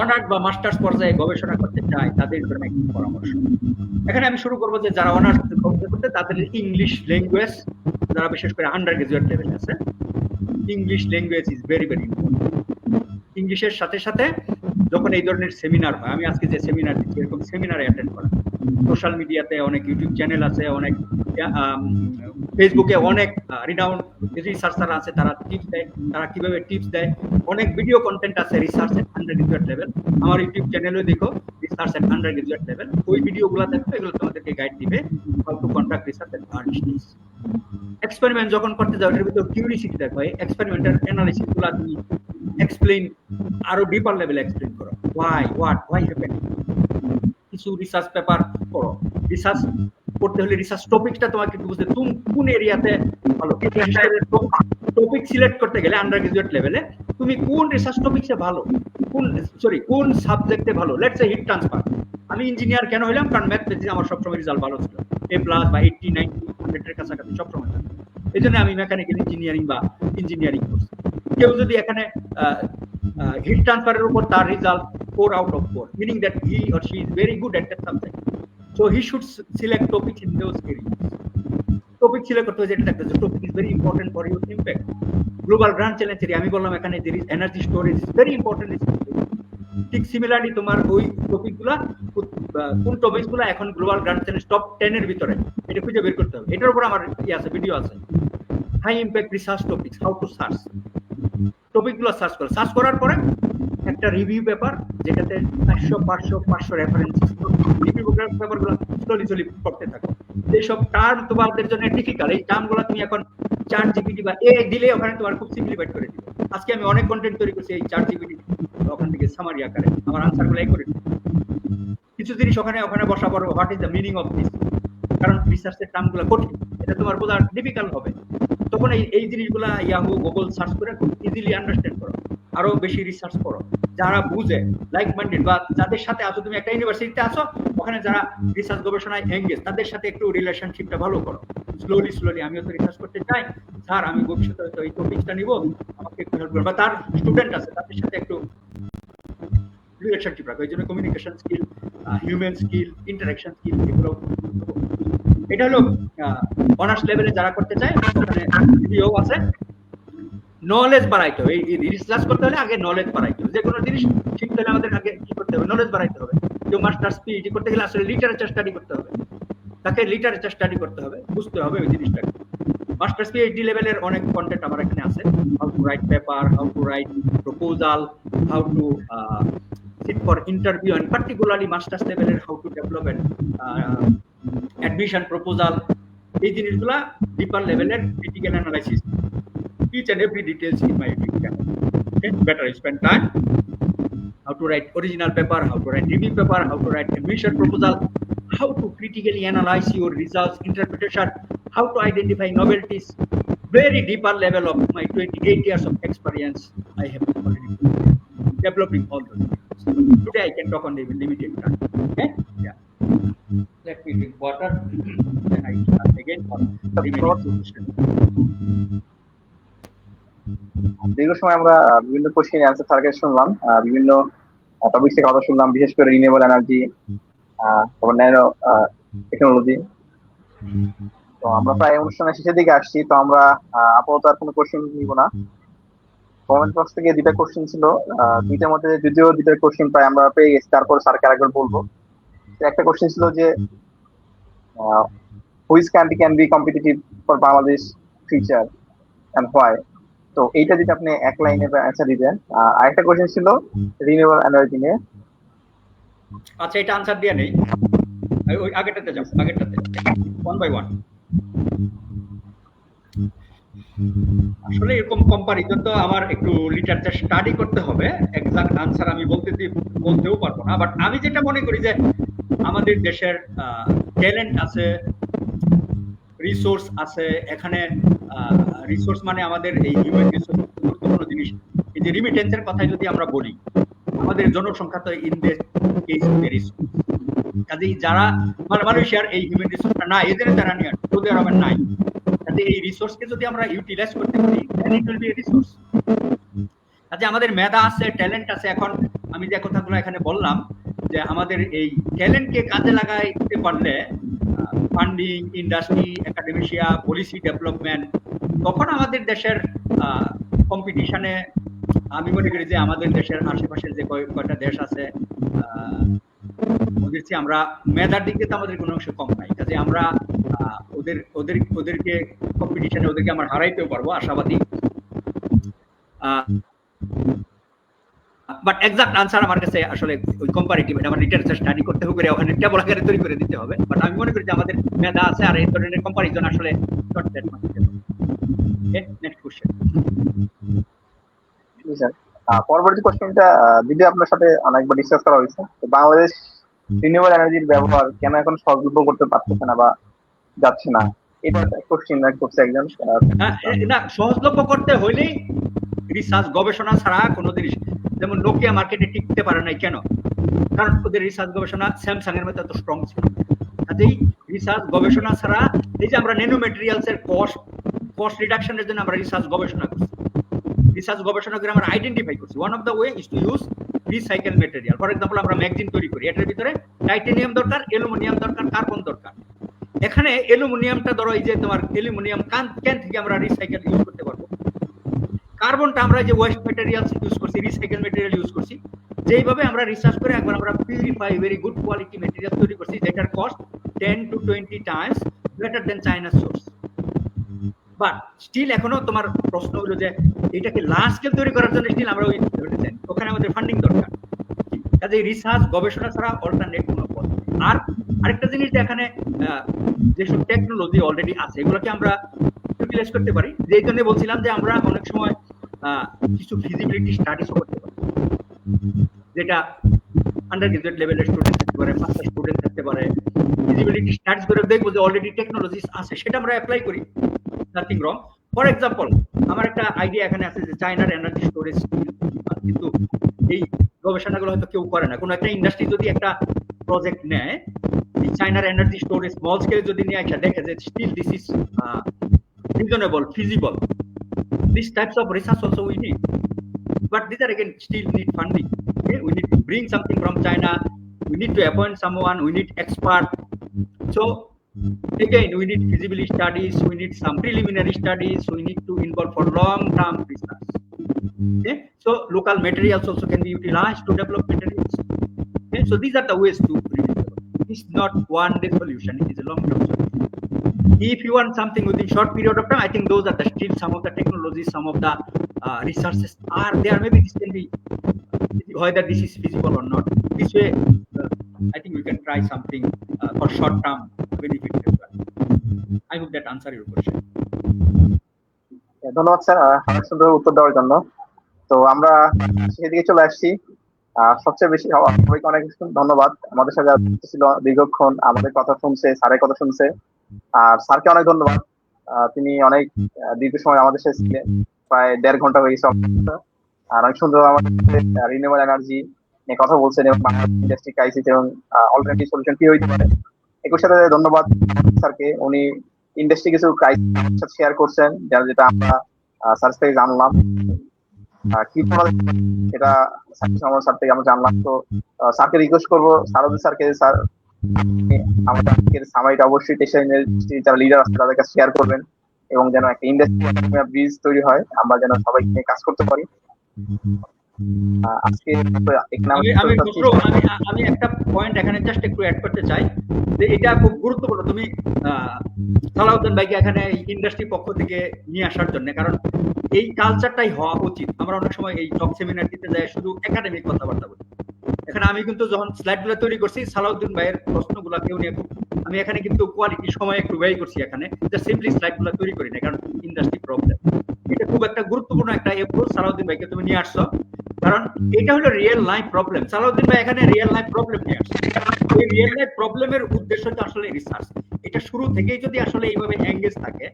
Honours বা masters পর্যায়ে গবেষণা করতে চায় তাদের জন্য একটি পরামর্শ। এখানে আমি শুরু করবো যে যারা অনার্স করতে তাদের ইংলিশ ল্যাঙ্গুয়েজ, যারা বিশেষ করে আন্ডার গ্রাজুয়েট লেভেলে আছে, English language is very very important. ইংলিশের সাথে সাথে যখন এই ধরনের সেমিনার হয়, আমি আজকে যে সেমিনার দিচ্ছি এরকম সেমিনারে অ্যাটেন্ড করা, সোশ্যাল মিডিয়াতে অনেক ইউটিউব চ্যানেল আছে, অনেক ফেসবুকে অনেক রিনাউন্ড রিসার্চার আছে, তারা টিপস দেয়, তারা কিভাবে টিপস দেয়, অনেক ভিডিও কন্টেন্ট আছে রিসার্চ এট আন্ডার গ্রাজুয়েট লেভেল। আমার ইউটিউব চ্যানেলেও দেখো রিসার্চ এট আন্ডার গ্রাজুয়েট লেভেল, ওই ভিডিওগুলো দেখো, এগুলো তোমাদেরকে গাইড দিবে how to conduct research at early stage. Experiment যখন করতে যাও এটার ভিতরে কিউরিসিটি দেখো, এক্সপেরিমেন্টাল অ্যানালিসিস গুলো তুমি এক্সপ্লেইন আরো ডিপার লেভেলে এক্সপ্লেইন করো, হোয়াই হ্যাপেন। কিছু রিসার্চ পেপার পড়ো, রিসার্চ করতে হলে রিসার্চ টপিকটা তোমাকে বুঝতে, তুমি কোন এরিয়াতে ভালো, টপিক সিলেক্ট করতে গেলে আন্ডার গ্রাজুয়েট লেভেলে তুমি কোন রিসার্চ টপিকসে ভালো, কোন সাবজেক্টে ভালো। লেটস সে হিট ট্রান্সফার, আমি ইঞ্জিনিয়ার কেন হইলাম, কারণ ম্যাথমেটিক্সে আমার সবসময় রেজাল্ট ভালো ছিল, A+ বা 80, 90, 100 এর কাছাকাছি সবসময়। এই জন্য আমি মেকানিক্যাল ইঞ্জিনিয়ারিং বা ইঞ্জিনিয়ারিং করছি। কেউ যদি এখানে হিট ট্রান্সফারের উপর তার result 4 out of 4, meaning that he or she is very good at that subject, so he should select topics in those areas. Topic select করতে যেটা একটা topic is very important for your impact. Global grand challenge area আমি বললাম এখানে there is energy storage is very important. ঠিক similarly তোমার ওই টপিকগুলো, কোন টপিকগুলো এখন গ্লোবাল গ্র্যান্ড চ্যালেঞ্জ টপ 10 এর ভিতরে, এটা খুঁজে বের করতে হবে। এটার উপর আমার আছে ভিডিও আছে, high impact research topics, how to search. টপিকগুলো সার্চ করার পরে একটা রিভিউ পেপার যেটাতে 400-500 রেফারেন্স, রিভিউ পেপারগুলো স্লোলি পড়তে থাকো। এইসব টার্ম তোমাদের জন্য ডিফিকাল্ট, এই টার্মগুলো তুমি এখন চ্যাট জিপিটি বা এআই দিলে ওখানে তোমার খুব সিম্পলিফাইড করে দিবে। আজকে আমি অনেক কন্টেন্ট তৈরি করছি এই চ্যাট জিপিটি, ওখান থেকে সামারি আকারে আমার আনসারগুলো করে দিই। কিছু জিনিস ওখানে বসা পড়ো, what is the meaning of this, কারণ রিসার্চের টার্মগুলো কঠিন, এটা তোমার বোঝা ডিফিকাল্ট হবে। তখন এই জিনিসগুলো ইয়াহু গুগল সার্চ করে খুব ইজিলি আন্ডারস্ট্যান্ড করো, আরো বেশি রিসার্চ করো। যারা বুঝে, লাইক মাইন্ডেড বা যাদের সাথে আছো, তুমি একটা ইউনিভার্সিটিতে আছো, ওখানে যারা রিসার্চ গবেষণায় এঙ্গেজ, তাদের সাথে একটু রিলেশনশিপটা ভালো করো। স্লোলি আমিও তো রিসার্চ করতে চাই, স্যার আমি ভবিষ্যতে হয়তো এই টপিকটা নিব, আমাকে একটু হেল্প করো। বা তার স্টুডেন্ট আছে, তাদের সাথে একটু রিলেশনশিপ রাখো। এই জন্য communication skill, human skill, interaction skill, এগুলো এটা হলো অনার্স লেভেলে যারা করতে চায়, ওখানে ভিডিও আছে। নলেজ বাড়াইতে হবে, এই রিসার্চ করতে হলে আগে নলেজ বাড়াইতে হবে। যে কোনো জিনিস শিখতে হলে আমাদের আগে কি করতে হবে, নলেজ বাড়াইতে হবে। কেউ মাস্টার্স পিএইচডি করতে গেলে আসলে লিটারেচার স্টাডি করতে হবে। তাকে লিটারেচার স্টাডি করতে হবে, বুঝতে হবে ওই জিনিসটাকে। মাস্টার্স পিএইচডি লেভেলের অনেক কন্টেন্ট আমার এখানে আছে, how to right paper, how to right proposal, how to sit for interview, and particularly masters level how to develop an admission proposal. এই জিনিসগুলা ডিপার লেভেলের critical analysis, each and every details in my YouTube channel. Okay, better spend time. How to write original paper, how to write review paper, how to write admission proposal, how to critically analyze your results, interpretation, how to identify novelties. Very deeper level of my 28 years of experience I have already developing all those. Today I can talk on the limited time. Okay? Yeah. Let me drink water. Then I start again for remaining question. দীর্ঘ সময় আমরা বিভিন্ন question answer circle শুনলাম, বিভিন্ন topic থেকে কথা শুনলাম, বিশেষ করে রিনিউয়েবল এনার্জি, তারপর ন্যানো টেকনোলজি। তো আমরা প্রায় অনুষ্ঠানের শেষের দিকে আসছি, তো আমরা আপাতত আর কোনো কোশ্চেন নিব না। কমেন্ট বক্স থেকে দুইটা কোশ্চেন ছিল, দুইটার মধ্যে যদিও দুইটা কোশ্চেন প্রায় আমরা পেয়ে গেছি, তারপর স্যারকে আরেকবার বলবো। একটা কোশ্চেন ছিল যে which country can be competitive for Bangladesh future and why. তো এইটা যদি আপনি এক লাইনে অ্যান্সার দিতেন। আরেকটা কোশ্চেন ছিল রিনিউয়েবল এনার্জি নিয়ে। আচ্ছা, এটা আনসার দিয়ে নেই, ওই আগেরটাতে যাব, আগেরটাতে ওয়ান বাই ওয়ান। আসলে এরকম কম্পারিজন তো আমার একটু লিটারেচার স্টাডি করতে হবে, এক্সাক্ট আনসার আমি বলতেও পারবো না। বাট আমি যেটা মনে করি যে আমাদের দেশের ট্যালেন্ট আছে, রিসোর্স আছে এখানে। রিসোর্স মানে আমাদের এই হিউম্যান রিসোর্স গুরুত্বপূর্ণ জিনিস। এই যে রিমিটেন্সের কথা যদি আমরা বলি, আমাদের জনসংখ্যা তো ইন দেশ রিসোর্স, কাজেই যারা মালয়েশিয়ার এই হিউম্যান রিসোর্সটা নাই, এদের তারা নিয়ে সৌদি আরবের নাই, কাজে এই রিসোর্সকে যদি আমরা ইউটিলাইজ করতে পারি then it will be a resource. কাজে আমাদের মেধা আছে, ট্যালেন্ট আছে। এখন আমি যে কথাগুলো এখানে বললাম যে আমাদের এই ট্যালেন্টকে কাজে লাগাইতে পারলে ফান্ডিং, ইন্ডাস্ট্রি, একাডেমিশিয়া, পলিসি ডেভেলপমেন্ট, তখন আমাদের দেশের কম্পিটিশনে আমি মনে করি যে আমাদের দেশের আশেপাশের যে কয়টা দেশ আছে ওদের চেয়ে আমরা মেধার দিক দিয়ে আমাদের কোনো অংশ কম নাই। কাজে আমরা ওদেরকে কম্পিটিশনে ওদেরকে আমরা হারাইতেও পারবো, আশাবাদী। বাট এক্সাক্ট আনসার আমার কাছে আসলে ওই কম্পারেটিভ, এটা আমার লিটারেচার স্টাডি করতে হবে, ওখানে টেবল আকারে তৈরি করে দিতে হবে। বাট আমি মনে করি যে আমাদের মেধা আছে, আর এই ধরনের কম্পারিজন আসলে not that much. Next question. Sir, পরবর্তী কোশ্চেনটা দিদি আপনার সাথে অনেকবার ডিসকাস করা হয়েছে। বাংলাদেশ রিনিউয়েবল এনার্জির ব্যবহার কেন এখন সহজলভ্য করতে পারতেছে না বা যাচ্ছে না, এটা কোশ্চেন করছে একজন। না, সহজলভ্য করতে হইলেই রিসার্চ গবেষণা ছাড়া কোনো জিনিস, যেমন নোকিয়া মার্কেটে টিকতে পারে নাই কেন? কারণ ওদের রিসার্চ গবেষণা স্যামসাং এর মতো এত স্ট্রং ছিল। কাজেই রিসার্চ গবেষণা ছাড়া, এই যে আমরা ন্যানো ম্যাটেরিয়ালস এর কস্ট রিডাকশনের জন্য আমরা রিসার্চ গবেষণা করছি, রিসার্চ গবেষণা করে আমরা আইডেন্টিফাই করছি one of the way is to use recycle material. For example, আমরা ম্যাগজিন তৈরি করি, এটার ভিতরে টাইটেনিয়াম দরকার, অ্যালুমিনিয়াম দরকার, কার্বন দরকার। এখানে অ্যালুমিনিয়ামটা ধরো, এই যে তোমার অ্যালুমিনিয়াম ক্যান থেকে আমরা রিসাইকেল ইউজ করতে পারবো। কার্বনটা আমরা যে ওয়েস্ট ম্যাটেরিয়ালস ইউজ করছি, রিসাইকেল ম্যাটেরিয়াল ইউজ করছি, যেইভাবে আমরা রিসার্চ করে একবার আমরা purify very good quality material তৈরি করছি, যেটার কস্ট 10 to 20 টাইমস বেটার দেন চায়নার সোর্স। বাট স্টিল এখনো তোমার প্রশ্ন হলো যে এটাকে লার্জ স্কেল তৈরি করার জন্য স্টিল আমরা ওখানে আমাদের ফান্ডিং দরকার। কাজে রিসার্চ গবেষণা ছাড়া অল্টারনেট কোনো পথ। আর আরেকটা জিনিস, এখানে যেসব টেকনোলজি অলরেডি আছে এগুলোকে আমরা ইউটিলাইজ করতে পারি। যেই জন্য বলছিলাম যে আমরা অনেক সময় কিছু ফিজিবিলিটি স্টাডিজও করতে পারি, যেটা আন্ডার গ্রাজুয়েট লেভেলের স্টুডেন্ট থাকতে পারে, মাস্টার স্টুডেন্ট থাকতে পারে। ফিজিবিলিটি স্টাডিজ করে দেখবো যে অলরেডি টেকনোলজিস আছে, সেটা আমরা অ্যাপ্লাই করি, নাথিং রং। ফর এক্সাম্পল, আমার একটা আইডিয়া এখানে আছে যে চায়নার এনার্জি স্টোরেজ, কিন্তু এই গবেষণাগুলো হয়তো কেউ করে না। কোনো একটা ইন্ডাস্ট্রি যদি একটা প্রজেক্ট নেয়, এই চায়নার এনার্জি স্টোরেজ স্মল স্কেলে যদি নিয়ে একটা দেখে যে still this is reasonable, feasible, these types of research also we need, but these are again still need funding. Okay, we need to bring something from China, we need to appoint someone, we need expert. So again, we need feasibility studies, we need some preliminary studies, we need to involve for long term research. Okay, so local materials also can be utilized to develop materials. Okay, so these are the ways to this is not one day solution, it is a long term solution. If you want something within short period of time, I think those are the still some of the technologies, some of the resources are there. Maybe this can be whether this is feasible or not. This way, I think we can try something for short term benefit as well. I hope that answer your question. ধন্যবাদ sir অনেক সুন্দর উত্তর দেওয়ার জন্য। তো আমরা সেদিকে চলে আসছি। সবচেয়ে বেশি সবাইকে অনেক ধন্যবাদ, আমাদের সাথে ছিল দীর্ঘক্ষণ, আমাদের কথা শুনছে, স্যারের কথা শুনছে। আর স্যারকে অনেক ধন্যবাদ, তিনি অনেক দীর্ঘ সময় আমাদের সাথে ছিলেন, প্রায় 1.5 ঘন্টা হয়ে গেছে। আর অনেক সুন্দর আমাদের রিনিউয়েবল এনার্জি নিয়ে কথা বলছেন এবং ইন্ডাস্ট্রি ক্রাইসিস এবং অল্টারনেটিভ সলিউশন কি হইতে পারে। একই সাথে ধন্যবাদ স্যারকে, উনি ইন্ডাস্ট্রি কিছু ক্রাইসিস আমাদের সাথে শেয়ার করছেন, যেটা আমরা স্যার থেকে জানলাম। কি এটা স্যার থেকে আমরা জানলাম। তো স্যারকে রিকোয়েস্ট করবো, সারুদ্দিন স্যারকে, স্যার আমাদের আজকের সামারিটা অবশ্যই টেক্সটাইল ইন্ডাস্ট্রি যারা লিডার আছে তাদের কাছে শেয়ার করবেন, এবং যেন একটা ইন্ডাস্ট্রি ব্রিজ তৈরি হয়, আমরা যেন সবাই নিয়ে কাজ করতে পারি। আজকে আমি একটা পয়েন্ট এখানে জাস্ট একটু অ্যাড করতে চাই যে এটা খুব গুরুত্বপূর্ণ, তুমি সালাউদ্দিন ভাইকে এখানে ইন্ডাস্ট্রি পক্ষ থেকে নিয়ে আসার জন্য, কারণ এই কালচারটাই হওয়া উচিত। আমরা অনেক সময় এই টক সেমিনার দিতে যাই শুধু একাডেমিক কথাবার্তা বলি। এখানে আমি কিন্তু যখন স্লাইডগুলো তৈরি করছি সালাউদ্দিন ভাইয়ের প্রশ্নগুলো কেউ নিয়ে আমি এখানে কিন্তু কোয়ালিটি সময় একটু ব্যয় করছি, এখানে জাস্ট সিম্পলি স্লাইডগুলো তৈরি করি না, কারণ ইন্ডাস্ট্রি প্রবলেম। এটা খুব একটা গুরুত্বপূর্ণ একটা এপ্রোচ সালাউদ্দিন ভাইকে তুমি নিয়ে আসছো, কারণ এটা হলো রিয়েল লাইফ প্রবলেম। সালাউদ্দিন ভাই এখানে রিয়েল লাইফ প্রবলেম নিয়ে আসছে। এই রিয়েল লাইফ প্রবলেমের উদ্দেশ্য তো আসলে রিসার্চ। এটা শুরু থেকেই যদি আসলে এইভাবে এঙ্গেজ থাকে,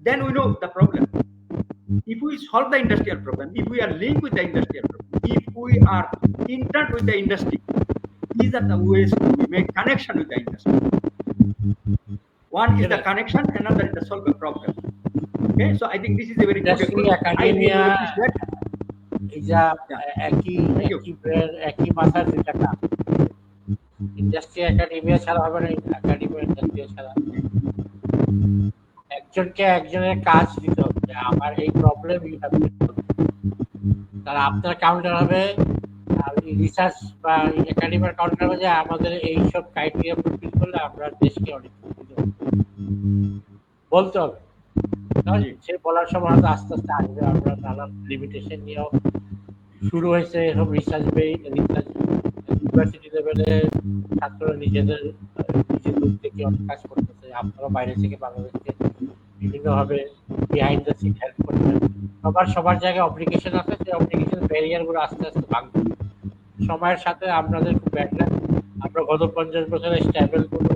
then we know the problem. If we solve the industrial problem, if we are linked with the industrial problem, if we are in touch with the industry, these are the ways to make connection with the industry. One is the connection, another is the solve the problem. Okay, so I think this is a very good academia is a একই মাথার দুইটা কাজ। Industry academia ছাড়া হবে না, academia industry ছাড়া। একজনকে একজনের কাজ দিতে হবে, আমার এই প্রবলেম তারা আপনার কাউন্টার হবে, রিসার্চ বা একাডেমির কাউন্টার হবে যে আমাদের এইসব ক্রাইটেরিয়া ফুলফিল করলে আমরা দেশকে অনেক বলতে হবে। সে বলার সময় হয়তো আস্তে আস্তে আসবে। আমরা নানান লিমিটেশন নিয়েও শুরু হয়েছে এসব রিসার্চ ইউনিভার্সিটি লেভেলে ছাত্ররা নিজেদের থেকে অনেক কাজ করতেছে। আপনারা বাইরে থেকে বাংলাদেশকে বিভিন্নভাবে বিহাইন্ড দ্য সিন হেল্প করবেন। সবার জায়গায় অ্যাপ্লিকেশন আছে, সেই অ্যাপ্লিকেশন ব্যারিয়ারগুলো আস্তে আস্তে ভাঙবে। সময়ের সাথে আপনাদের খুব ব্যাড লাগ, আমরা গত 50 বছরে স্ট্যাবল কোনো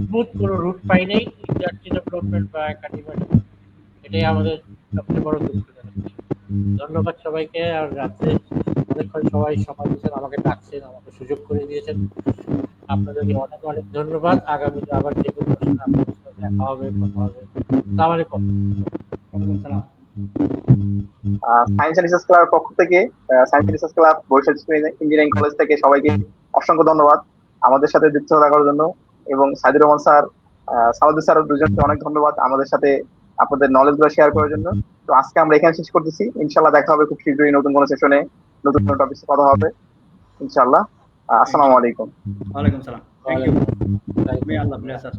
স্মুথ কোনো রুট পাই নেই ইন্ডাস্ট্রি ডেভেলপমেন্ট বা একাডেমি। এটাই আমাদের সবচেয়ে বড় দুঃখজনক। ধন্যবাদ সবাইকে। আর রাত্রে অনেকক্ষণ সবাই সময় দিয়েছেন, আমাকে ডাকছেন, আমাকে সুযোগ করে দিয়েছেন, আপনাদেরকে অনেক অনেক ধন্যবাদ। আগামীতে আবার যে কোনো প্রশ্ন আপনাদের সাথে দেখা হবে, কথা হবে। আসসালামু আলাইকুম। সায়েন্স এন্ড রিসার্চ ক্লাবের পক্ষ থেকে, science and research club Barishal engineering college থেকে সবাইকে অসংখ্য ধন্যবাদ আমাদের সাথে যুক্ত থাকার জন্য, এবং সাইদুর রহমান স্যার, সালাউদ্দিন স্যার দুজনকে অনেক ধন্যবাদ আমাদের সাথে আপনাদের নলেজ গুলো শেয়ার করার জন্য। তো আজকে আমরা এখানে শেষ করতেছি, ইনশাল্লাহ দেখা হবে খুব শীঘ্রই নতুন কোনো সেশনে, নতুন কোনো টপিকে কথা হবে ইনশাল্লাহ। আসসালামু আলাইকুম। ওয়ালাইকুম সালাম। Thank you. May Allah bless us.